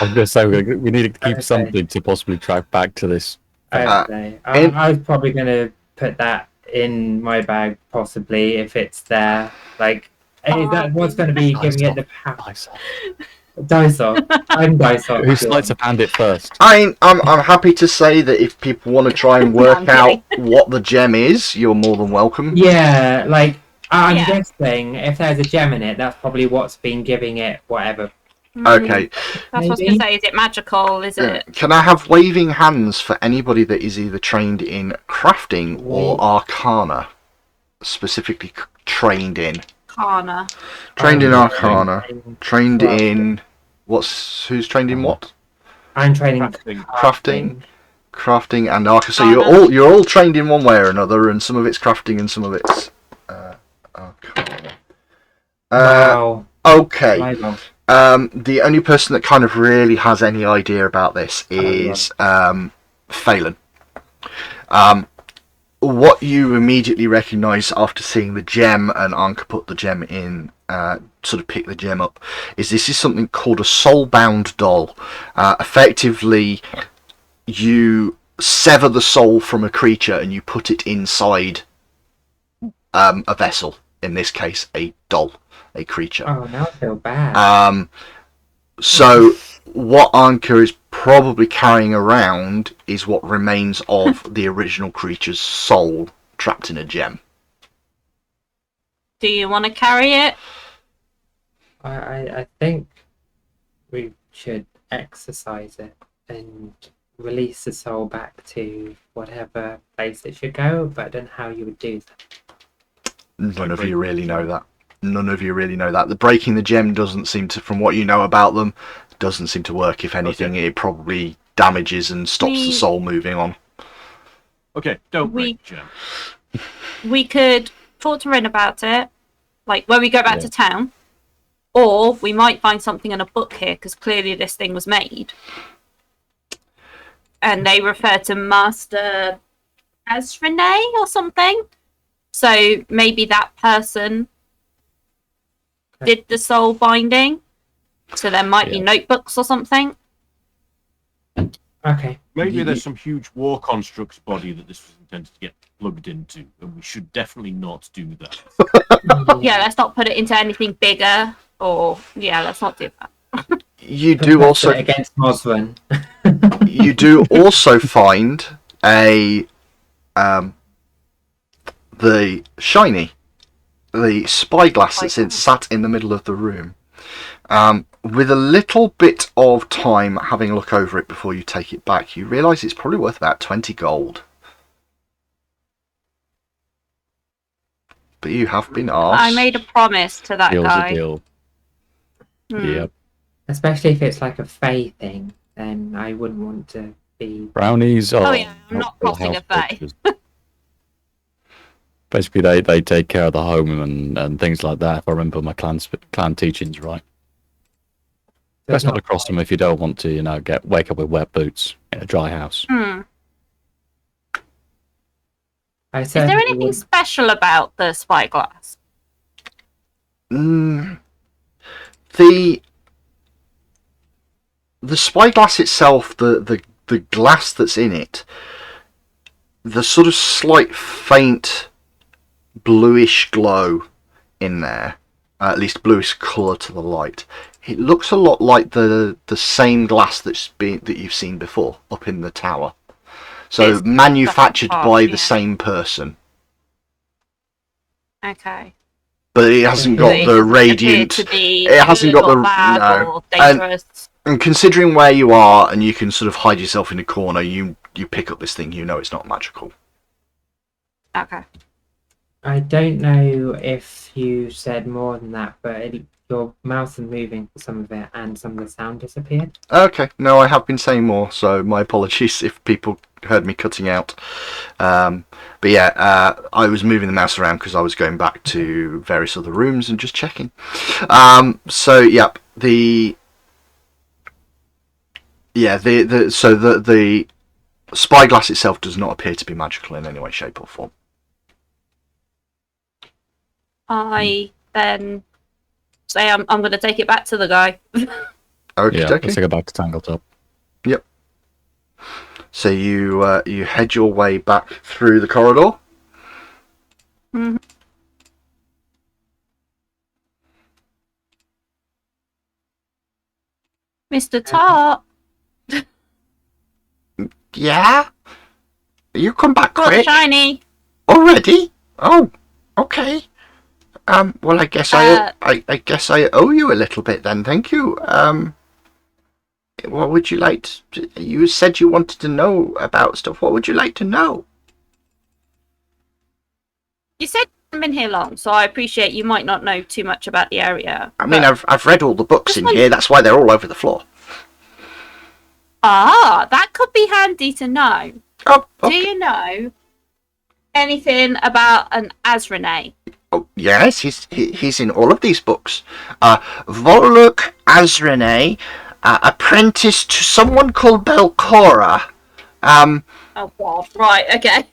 was going to say we need to keep something to possibly track back to this. I was probably going to put that in my bag, possibly, if it's there. Like, that was going to be giving it the power. Dysol. I'm Dysol. Who sleight of hand it first? I'm happy to say that if people want to try and work out what the gem is, you're more than welcome. Yeah, like, I'm guessing if there's a gem in it, that's probably what's been giving it whatever. Okay. That's what I was going to say. Is it magical? Is it? Can I have waving hands for anybody that is either trained in crafting or arcana? Specifically trained in. Arcana. Trained in arcana. Trained in... Who's trained in what? I'm training Crafting and arcana. So you're all trained in one way or another, and some of it's crafting and some of it's arcana. Wow. Okay. The only person that kind of really has any idea about this is Phelan. what you immediately recognise after seeing the gem and Anka put the gem in, sort of pick the gem up, is this is something called a soul-bound doll. Effectively, you sever the soul from a creature and you put it inside a vessel. In this case, a doll, a creature. Oh, now I feel bad. So what Anka is probably carrying around is what remains of the original creature's soul trapped in a gem. Do you want to carry it? I think we should exercise it and release the soul back to whatever place it should go, but I don't know how you would do that. None of you really know that. None of you really know that. The breaking the gem doesn't seem to, from what you know about them, doesn't seem to work. If anything, it probably damages and stops the soul moving on. Okay, don't break the gem. We could talk to Rin about it, like when we go back to town, or we might find something in a book here, because clearly this thing was made. And they refer to Master Azrene or something. So maybe that person did the soul binding. So there might be notebooks or something. Okay. Maybe there's some huge war constructs body that this was intended to get plugged into, and we should definitely not do that. Yeah, let's not put it into anything bigger, or let's not do that. You do also against Mosman. You do also find the shiny, the spyglass that's sat in the middle of the room. With a little bit of time having a look over it before you take it back, you realise it's probably worth about 20 gold. But you have been asked. I made a promise to that guy. A deal. Yep. Especially if it's like a Fae thing, then I wouldn't want to be... Brownies are... Oh yeah, I'm not crossing a Fae. Basically, they take care of the home and things like that, if I remember my clan teachings right. Best not to cross them if you don't want to, wake up with wet boots in a dry house. Is there anything special about the spyglass? The spyglass itself, the glass that's in it, the sort of slight faint bluish glow in there, at least bluish colour to the light. It looks a lot like the same glass that you've seen before up in the tower. So it's manufactured by the same person. Okay. But it hasn't got the radiant. It hasn't got the and considering where you are, and you can sort of hide yourself in a corner, you pick up this thing. You know it's not magical. Okay. I don't know if you said more than that, but your mouth is moving for some of it, and some of the sound disappeared. Okay, no, I have been saying more, so my apologies if people heard me cutting out. But yeah, I was moving the mouse around because I was going back to various other rooms and just checking. So yep, the spyglass itself does not appear to be magical in any way, shape, or form. I then say I'm going to take it back to the guy. Okay, let's take it back to Tangletop. Yep. So you head your way back through the corridor. Mm-hmm. Mr. Tart. Yeah? You come back quick. Shiny. Already? Oh, okay. Well, I guess I guess I owe you a little bit then. Thank you. What would you like to... You said you wanted to know about stuff. What would you like to know? You said you haven't been here long, so I appreciate you might not know too much about the area. I mean, I've read all the books in here. That's why they're all over the floor. Ah, that could be handy to know. Oh, okay. Do you know anything about an Azrene? Oh, yes, he's in all of these books. Voluk Azrene, apprentice to someone called Belcora. Oh God! Right. Okay.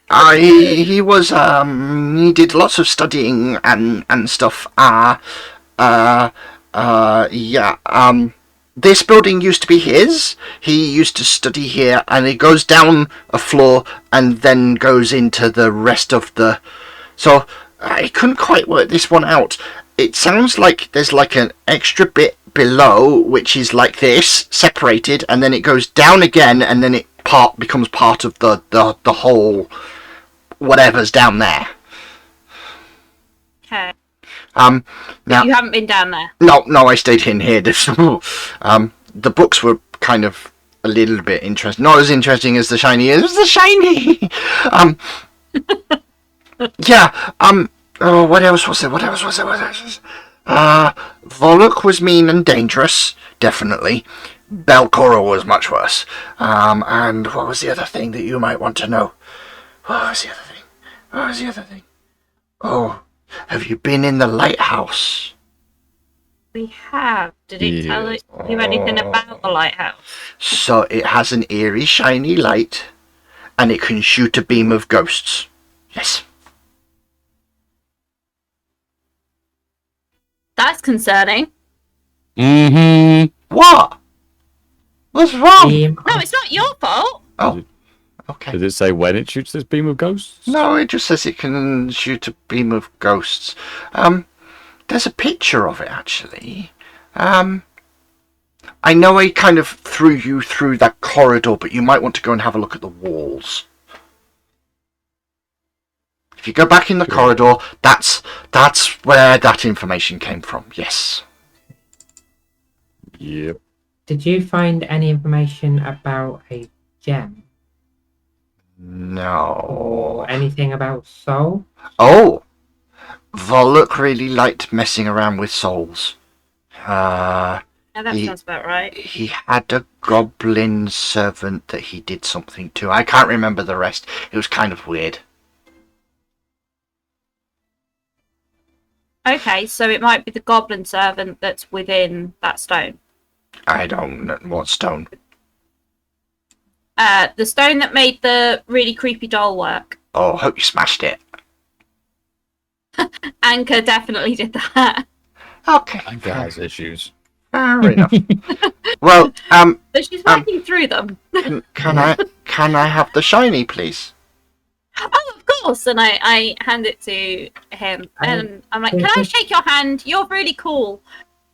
He was he did lots of studying and stuff. Yeah. This building used to be his. He used to study here, and it goes down a floor and then goes into the rest of the. So I couldn't quite work this one out. It sounds like there's like an extra bit below, which is like this, separated, and then it goes down again, and then it becomes part of the whole whatever's down there. Okay. Now But you haven't been down there. no, I stayed in here. The books were kind of a little bit interesting, not as interesting as the shiny. It was the shiny. Yeah. Oh, what else was there? Volok was mean and dangerous, definitely. Belcora was much worse. And what was the other thing that you might want to know? What was the other thing? Oh, have you been in the lighthouse? We have. Did it tell you anything about the lighthouse? So it has an eerie, shiny light, and it can shoot a beam of ghosts. Yes. That's concerning. What? What's wrong? No, it's not your fault. Oh, okay. Does it say when it shoots this beam of ghosts? No, it just says it can shoot a beam of ghosts. There's a picture of it, actually. I know I kind of threw you through that corridor, but you might want to go and have a look at the walls. If you go back in the corridor, that's where that information came from, yes. Yep. Did you find any information about a gem? No. Or anything about soul? Oh! Volok really liked messing around with souls. Yeah, that sounds about right. He had a goblin servant that he did something to. I can't remember the rest. It was kind of weird. Okay, so it might be the goblin servant that's within that stone. I don't know what stone. The stone that made the really creepy doll work. Oh, hope you smashed it. Anchor definitely did that. Okay. Anchor has issues. Fair enough. Well, But she's working through them. can I have the shiny, please? Oh, of course. And I hand it to him. And I'm like, can I shake your hand? You're really cool.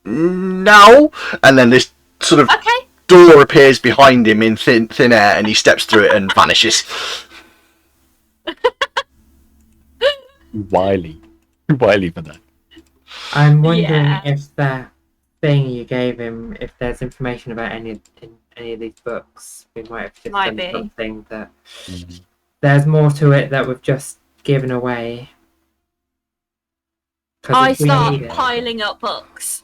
No. And then this sort of Okay. door appears behind him in thin air, and he steps through it and vanishes. Wily for that. I'm wondering Yeah. if that thing you gave him, if there's information about any of these books, we might have just Might done be. something that there's more to it that we've just given away. 'Cause I if we start need it- piling up books.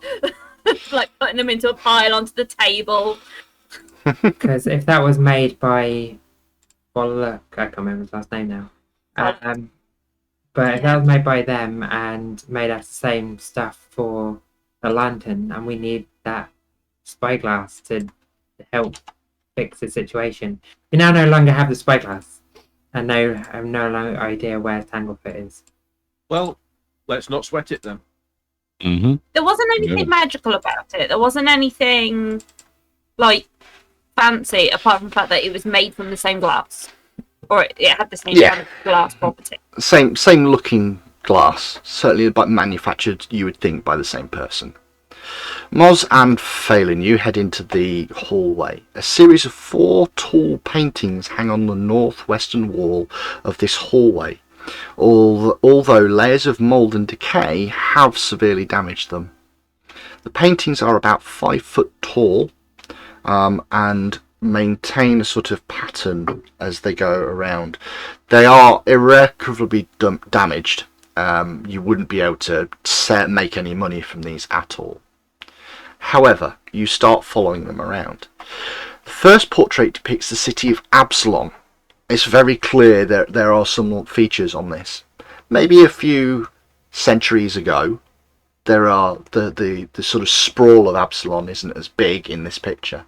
Like putting them into a pile onto the table. Because if that was made by, well, look, I can't remember his last name now. But if that was made by them and made us the same stuff for the lantern, and we need that spyglass to help fix the situation, we now no longer have the spyglass, and I have no idea where Tanglefit is. Well, let's not sweat it then. Mm-hmm. There wasn't anything magical about it. There wasn't anything like fancy apart from the fact that it was made from the same glass. Or it had the same kind of glass property. Same looking glass, certainly but manufactured, you would think, by the same person. Moz and Phelan, you head into the hallway. A series of 4 tall paintings hang on the northwestern wall of this hallway, although layers of mould and decay have severely damaged them. The paintings are about 5 foot tall and maintain a sort of pattern as they go around. They are irrecoverably damaged. You wouldn't be able to make any money from these at all. However, you start following them around. The first portrait depicts the city of Absalom. It's very clear that there are some features on this. Maybe a few centuries ago, there are the sort of sprawl of Absalom isn't as big in this picture.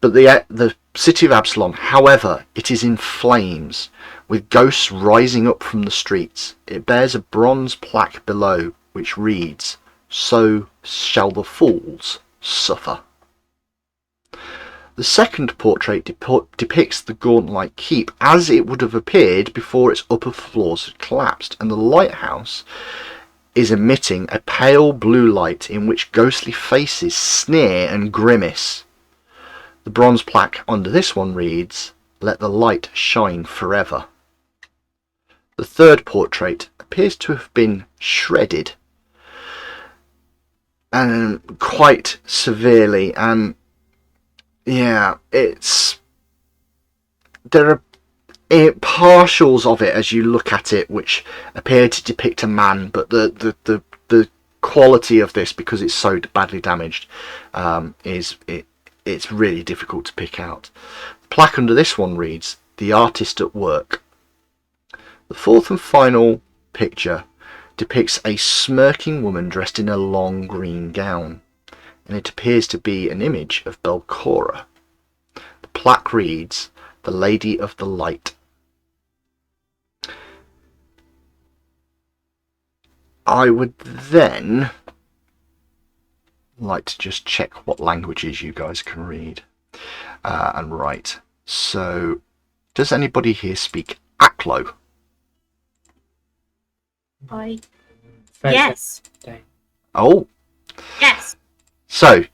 But the city of Absalom. However, it is in flames, with ghosts rising up from the streets. It bears a bronze plaque below, which reads, "So shall the fools suffer." The second portrait depicts the Gauntlight keep as it would have appeared before its upper floors had collapsed, and the lighthouse is emitting a pale blue light in which ghostly faces sneer and grimace. The bronze plaque under this one reads, "Let the light shine forever." The third portrait appears to have been shredded, and quite severely, and yeah, there are partials of it as you look at it which appear to depict a man, but the quality of this, because it's so badly damaged, it's really difficult to pick out. The plaque under this one reads, "The artist at work." The fourth and final picture depicts a smirking woman dressed in a long green gown, and it appears to be an image of Belcora. The plaque reads, "The Lady of the Light." I would then like to just check what languages you guys can read and write. So, does anybody here speak Aklo? Yes. Oh, Yes. so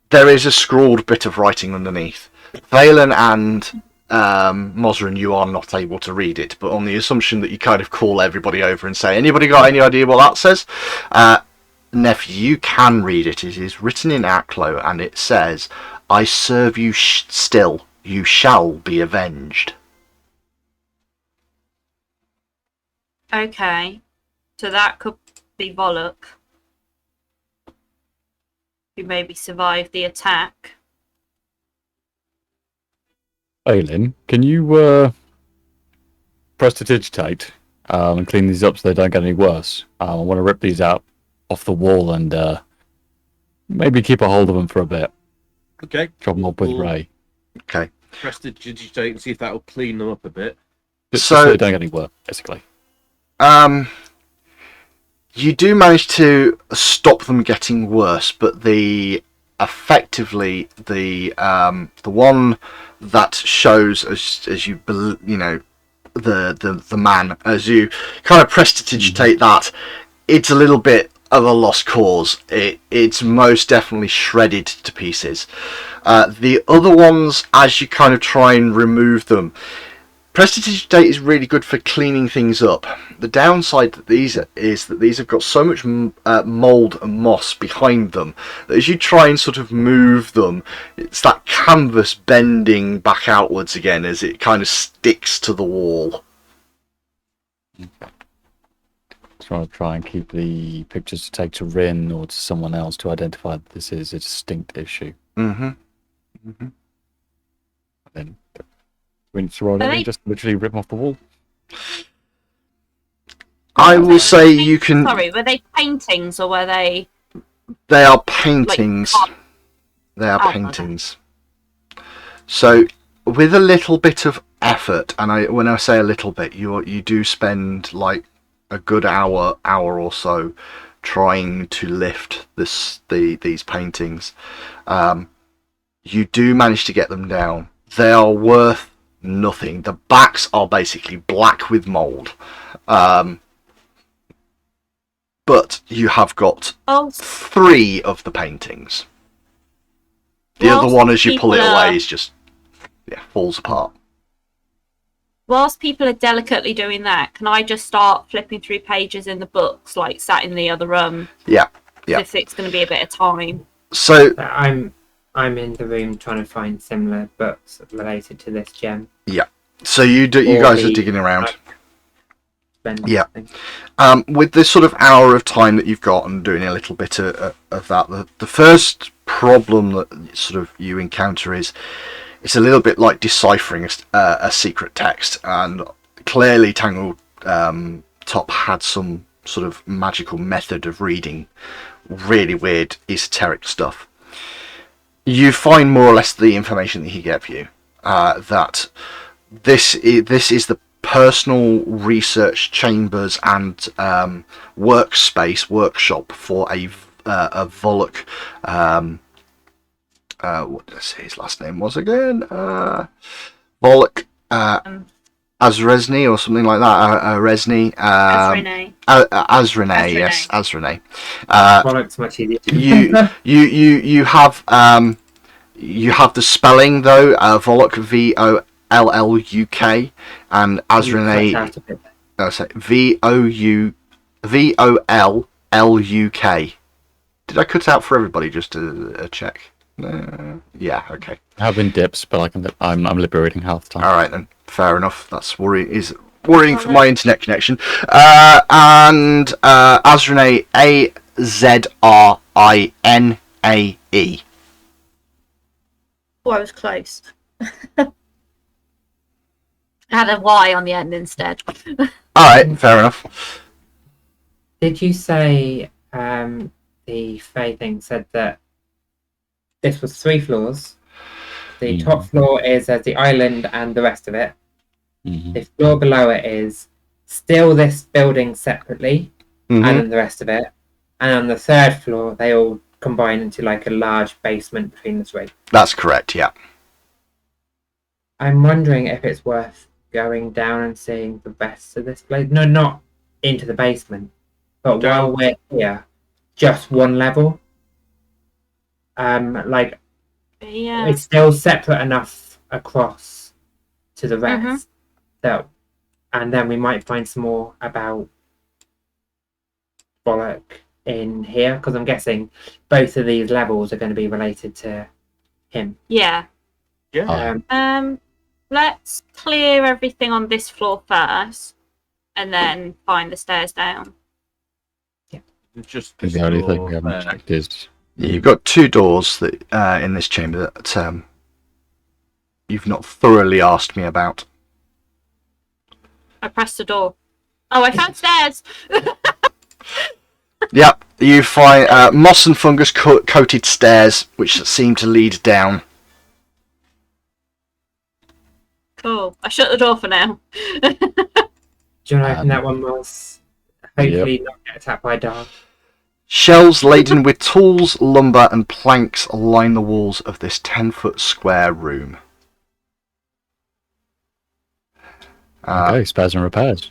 there is a scrawled bit of writing underneath. Valen and Mosrin, you are not able to read it, but on the assumption that you kind of call everybody over and say, "Anybody got any idea what that says?" Neff, you can read it. It is written in Aklo, and it says, "I serve you still. You shall be avenged." Okay. So that could be Volok, who maybe survived the attack. Aylin, can you prestidigitate and clean these up so they don't get any worse? I want to rip these out off the wall and maybe keep a hold of them for a bit. Okay. Drop them up with Ray. Okay. Prestidigitate and see if that'll clean them up a bit. Just So- so they don't get any worse, basically. You do manage to stop them getting worse, but effectively the one that shows as you know the man, as you kind of prestidigitate that, it's a little bit of a lost cause. It's most definitely shredded to pieces. The other ones, as you kind of try and remove them, prestidigitate is really good for cleaning things up. The downside to these is that these have got so much mould and moss behind them that as you try and sort of move them, it's that canvas bending back outwards again as it kind of sticks to the wall. Trying to try and keep the pictures to take to Rin or to someone else to identify that this is a distinct issue. Mm-hmm. Then we need to roll Are anything, they- just literally rip them off the wall. I will say you can. Sorry, were they paintings or were they? They are paintings. Like, They are Oh, paintings. So, with a little bit of effort, and when I say a little bit, you do spend like a good hour or so trying to lift these paintings. You do manage to get them down. They are worth nothing. The backs are basically black with mould. But you have got Oh, 3 of the paintings. The Whilst other one, as you pull it people are- away, is just falls apart. whilst people are delicately doing that, can I just start flipping through pages in the books, like sat in the other room? Yeah. If it's going to be a bit of time. So I'm in the room trying to find similar books related to this gem. you Or guys are the- digging around. Yeah. With this sort of hour of time that you've got and doing a little bit of that, the first problem that sort of you encounter is it's a little bit like deciphering a secret text, and clearly Tangled Top had some sort of magical method of reading really weird esoteric stuff. You find more or less the information that he gave you. That this is the personal research chambers and workshop for a Volok. What did I say his last name was again? Volok Azresny or something like that. Resny. Azrene. Azrene, yes, Azrene. Bollocks much easier. You have the spelling though. Volok Volluk and Azrene. Volluk. Did I cut out for everybody just to check? Yeah, okay. I have been dips, but I'm liberating half the time. All right then, fair enough. That's worrying for my internet connection. And Azrinae, Azrinae. Oh, I was close. I had a Y on the end instead. All right, fair enough. Did you say the Fae thing said that this was 3 floors? The top floor is the island and the rest of it. The floor below it is still this building separately, and then the rest of it. And on the 3rd floor, they all combine into like a large basement between the 3. That's correct, yeah. I'm wondering if it's worth going down and seeing the rest of this place. No, not into the basement, but while we're here, just one level. Like, Yeah. it's still separate enough across to the rest that, and then we might find some more about Bollock in here, because I'm guessing both of these levels are going to be related to him. Yeah. Yeah. Let's clear everything on this floor first, and then find the stairs down. It's just I think the only thing we haven't checked is... You've got 2 doors that in this chamber that you've not thoroughly asked me about. I pressed the door. Oh, I found stairs! Yep, you find moss and fungus coated stairs which seem to lead down. Cool. I shut the door for now. Do you want to open that one, Moss? Hopefully not get attacked by a dog. Shelves laden with tools, lumber and planks line the walls of this 10-foot square room. Okay, spares and repairs.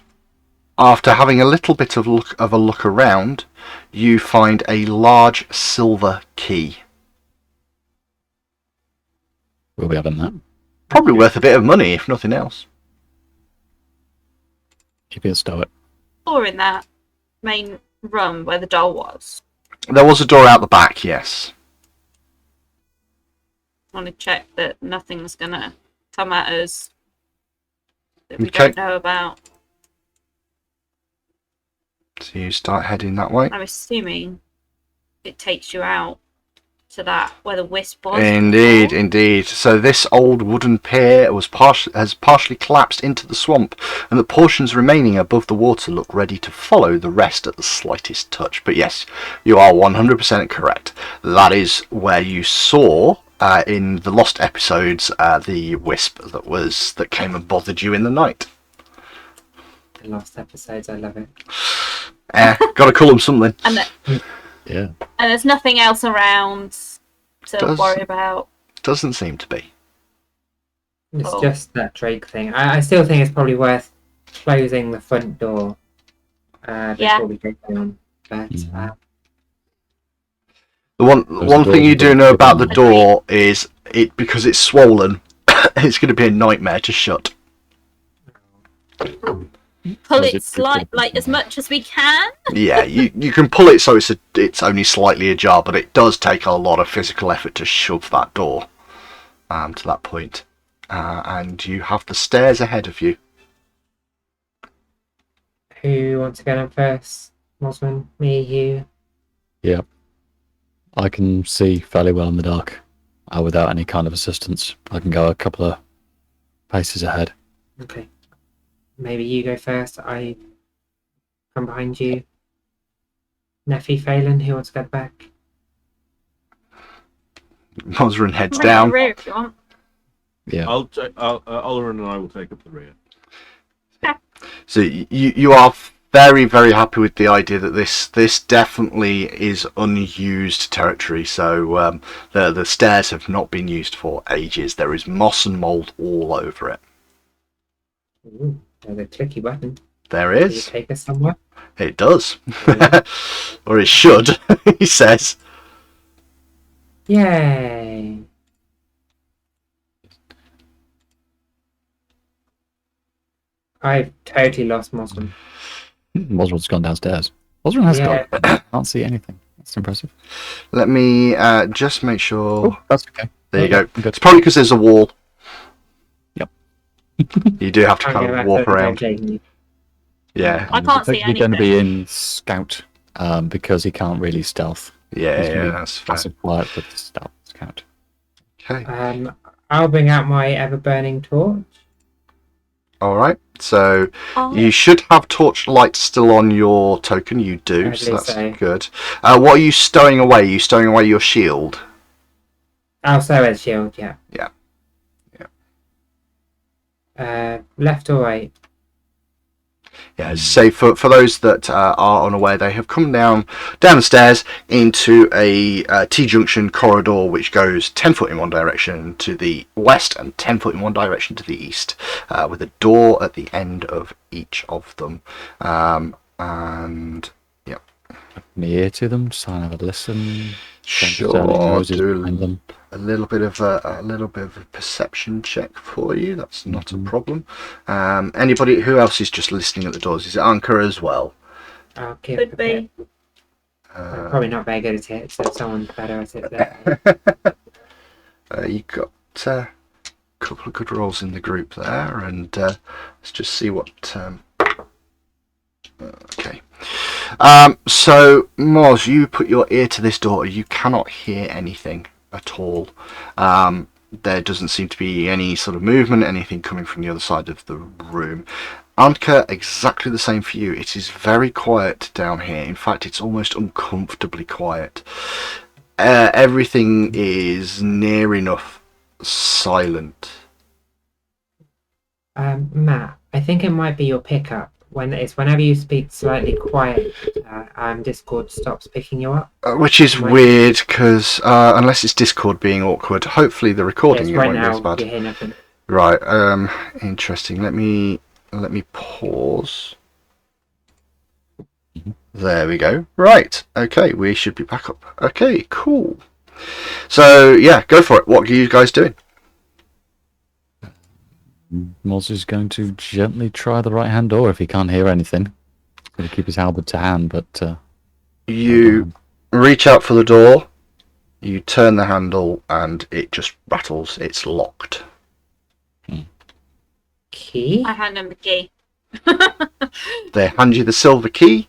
After having a little bit of a look around, you find a large silver key. We'll be having that. Probably worth a bit of money, if nothing else. Keep it stoic. Or in that main room where the doll was. There was a door out the back, yes. I want to check that nothing's going to come at us that we Okay. don't know about. So you start heading that way. I'm assuming it takes you out to that where the wisp was. Indeed, indeed. So this old wooden pier has partially collapsed into the swamp, and the portions remaining above the water look ready to follow the rest at the slightest touch. But yes, you are 100% correct. That is where you saw in the lost episodes the wisp that came and bothered you in the night. The last episodes, I love it. Gotta call them something. Yeah. And there's nothing else around to worry about. Doesn't seem to be. It's just that Drake thing. I still think it's probably worth closing the front door before we go down. But The one thing you do know about the door is because it's swollen. It's going to be a nightmare to shut. Pull it like as much as we can. Yeah, you can pull it so it's only slightly ajar, but it does take a lot of physical effort to shove that door to that point. And you have the stairs ahead of you. who wants to go down first? Mosman, me, you. Yeah. I can see fairly well in the dark without any kind of assistance. I can go a couple of paces ahead. Okay. Maybe you go first. I come behind you. Nephi, Phelan, who wants to go back? Mosrin heads Bring the down. rear if you want. Yeah. Oleron and I will take up the rear. So you are very, very happy with the idea that this definitely is unused territory. So the stairs have not been used for ages. There is moss and mould all over it. Ooh, there's a clicky button. There Does it is. take us somewhere? It does. Or it should, he says. Yay! I've totally lost Moslem. Moswell's gone downstairs. Moswell has Yeah. gone. Can't see anything. That's impressive. Let me just make sure. Oh, that's okay. There you go. Good. It's probably because there's a wall. Yep. You do have to Can't kind go of back walk to the around. taking. Yeah. I can't see He's going to anything. be in scout because he can't really stealth. Yeah, He's gonna yeah, be that's fair. passive quiet with stealth scout. Okay. I'll bring out my ever-burning torch. All right. So Oh, you should have torchlight still on your token. You do, I so believe that's so. good. What are you stowing away? Are you stowing away your shield? Oh, so it's shield, yeah. Yeah. Left or right? Yeah. Say for those that are unaware, they have come down the stairs into a T-junction corridor, which goes 10 foot in one direction to the west and 10 foot in one direction to the east, with a door at the end of each of them. And yeah, Me ear to them, just try and have a listen. sure. Noses Do behind them. a little bit of a perception check for you. That's not a problem. Anybody who else is just listening at the doors? Is it Anka as well? I'll give could a be. bit. I'm probably not very good at it, so someone's better at it there. You got a couple of good rolls in the group there, and let's just see what. Okay. So Moz, you put your ear to this door. You cannot hear anything at all. There doesn't seem to be any sort of movement, anything coming from the other side of the room. Anka, exactly the same for you. It is very quiet down here. In fact, it's almost uncomfortably quiet. Everything is near enough silent. Matt, I think it might be your pickup. Whenever you speak slightly quiet, Discord stops picking you up. Which is Right. weird, because unless it's Discord being awkward, hopefully the recording Yes, it right won't be as now bad. you hear nothing. Right, interesting. Let me pause. There we go. Right, okay, we should be back up. Okay, cool. So yeah, go for it. What are you guys doing? Moz is going to gently try the right hand door if he can't hear anything. He's going to keep his halberd to hand, but You reach out for the door, you turn the handle, and it just rattles. It's locked. Key? I hand him the key. They hand you the silver key,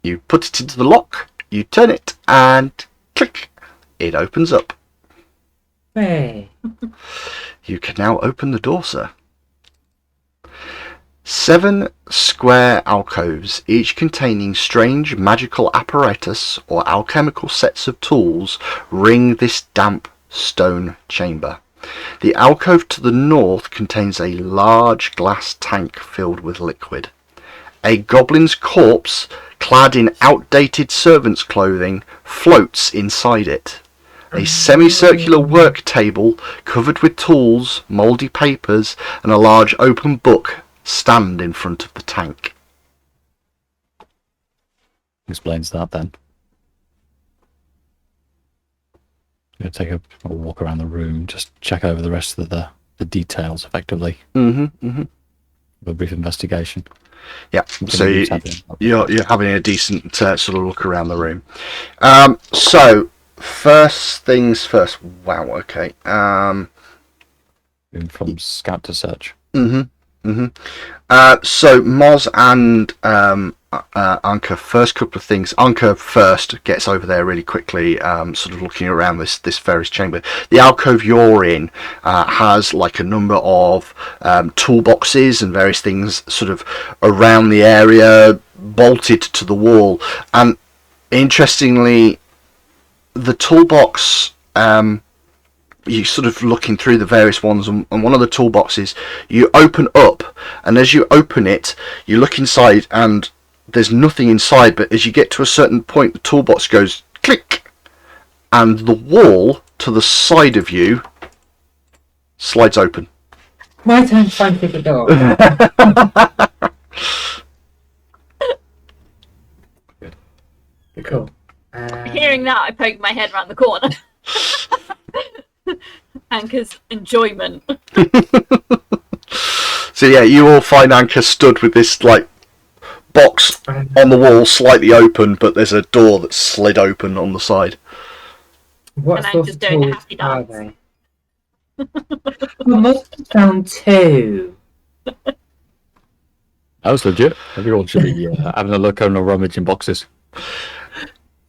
you put it into the lock, you turn it, and click, it opens up. Hey. You can now open the door, sir. 7 square alcoves, each containing strange magical apparatus or alchemical sets of tools, ring this damp stone chamber. The alcove to the north contains a large glass tank filled with liquid. A goblin's corpse, clad in outdated servant's clothing, floats inside it. A semicircular work table covered with tools, mouldy papers, and a large open book stand in front of the tank. explains that then. I'm going to take a walk around the room, just check over the rest of the details effectively. A brief investigation. Yeah, so you're having a decent sort of look around the room. So, first things first. Wow, okay. Moving from scout to search. So Moz and Anka, first couple of things. Anka first gets over there really quickly, sort of looking around this various chamber. The alcove you're in has like a number of toolboxes and various things sort of around the area, bolted to the wall. And interestingly, the toolbox you sort of looking through the various ones, and one of the toolboxes you open up, and as you open it, you look inside, and there's nothing inside. But as you get to a certain point, the toolbox goes click, and the wall to the side of you slides open. My turn to find through the door. Cool. Hearing that, I poked my head around the corner. Anchor's enjoyment. So yeah, you all find Anchor stood with this like box on the wall, slightly open, but there's a door that's slid open on the side. What And I'm sort just of doing a tools happy are dance. they? We must have found 2. That was legit. Everyone should be having a look on a rummage in boxes.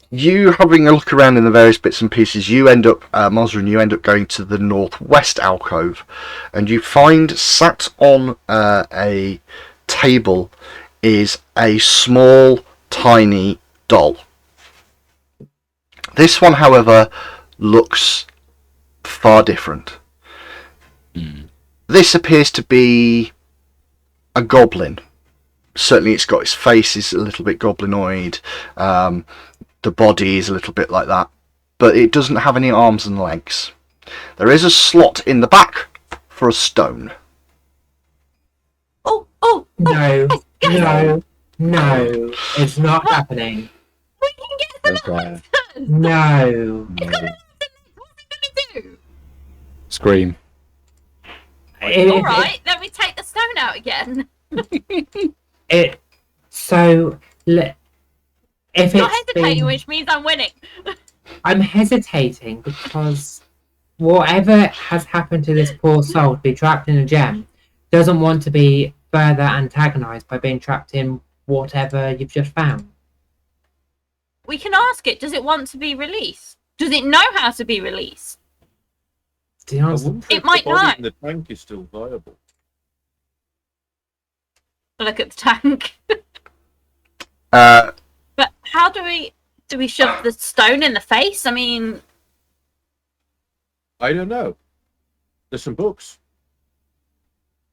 You having a look around in the various bits and pieces, you end up, Mazrin, you end up going to the northwest alcove, and you find sat on a table is a small, tiny doll. This one, however, looks far different. This appears to be a goblin. Certainly it's got its face is a little bit goblinoid. The body is a little bit like that, but it doesn't have any arms and legs. There is a slot in the back for a stone. Oh, No, guys, no, no. It's not happening. we can get some Okay. answers. No. It's got no answers. What's it gonna do? Scream. All right, let me take the stone out again. If Not it's hesitating, been, which means I'm winning. I'm hesitating because whatever has happened to this poor soul to be trapped in a gem doesn't want to be further antagonized by being trapped in whatever you've just found. We can ask it. Does it want to be released? Does it know how to be released? Do you I know? wonder It if might the body know. in the tank is still viable. Look at the tank. Uh, But how do we shove the stone in the face? I mean, I don't know. There's some books.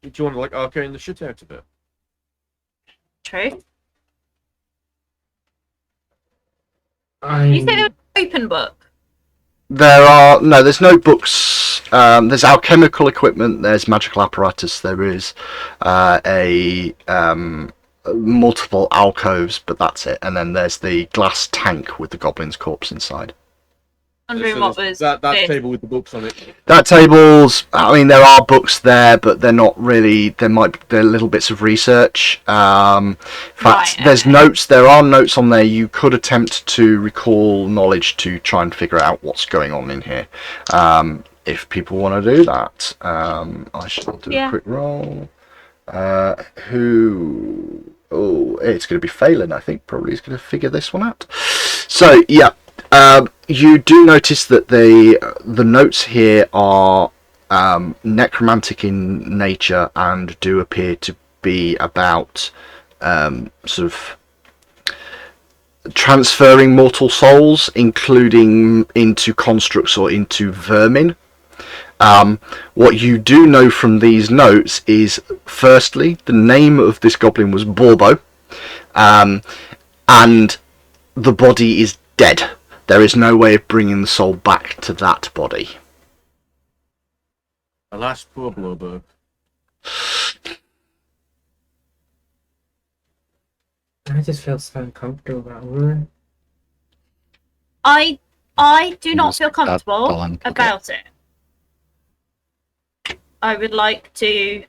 Do you want to like arcane the shit out of it? true. I You say there was an open book. there's no books. There's alchemical equipment. There's magical apparatus. There is multiple alcoves, but that's it. And then there's the glass tank with the goblin's corpse inside. Wondering So what there's was that this. table with the books on it. That table's. I mean, there are books there, but they're not really. They're little bits of research. In fact, Right, there's okay. notes. There are notes on there. You could attempt to recall knowledge to try and figure out what's going on in here. If people want to do that, I shall do a quick roll. It's going to be Phelan, I think. Probably is going to figure this one out. So yeah. You do notice that the notes here are necromantic in nature and do appear to be about sort of transferring mortal souls, including into constructs or into vermin. What you do know from these notes is, firstly, the name of this goblin was Borbo, and the body is dead. There is no way of bringing the soul back to that body. Alas, poor Blowberg. I just feel so uncomfortable about all I do not feel That comfortable blank, okay. about it. I would like to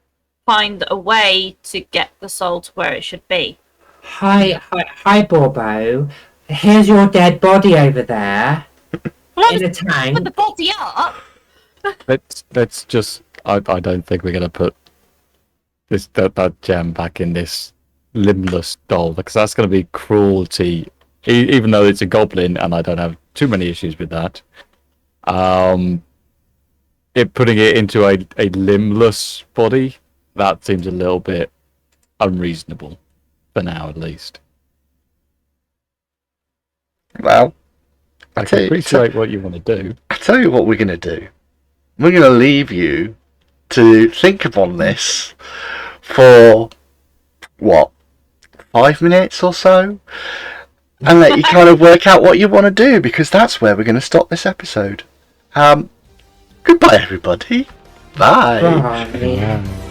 find a way to get the soul to where it should be. Hi, Borbo. Here's your dead body over there Well, in a put tank. the body up. Let's just. I don't think we're gonna put that gem back in this limbless doll, because that's gonna be cruelty. Even though it's a goblin, and I don't have too many issues with that. Putting it into a limbless body, that seems a little bit unreasonable for now, at least. Well, I can appreciate what you want to do. I tell you what we're going to do. we're going to leave you to think upon this for, 5 minutes or so? And let you kind of work out what you want to do, because that's where we're going to stop this episode. Goodbye, everybody. Bye. Bye. Yeah.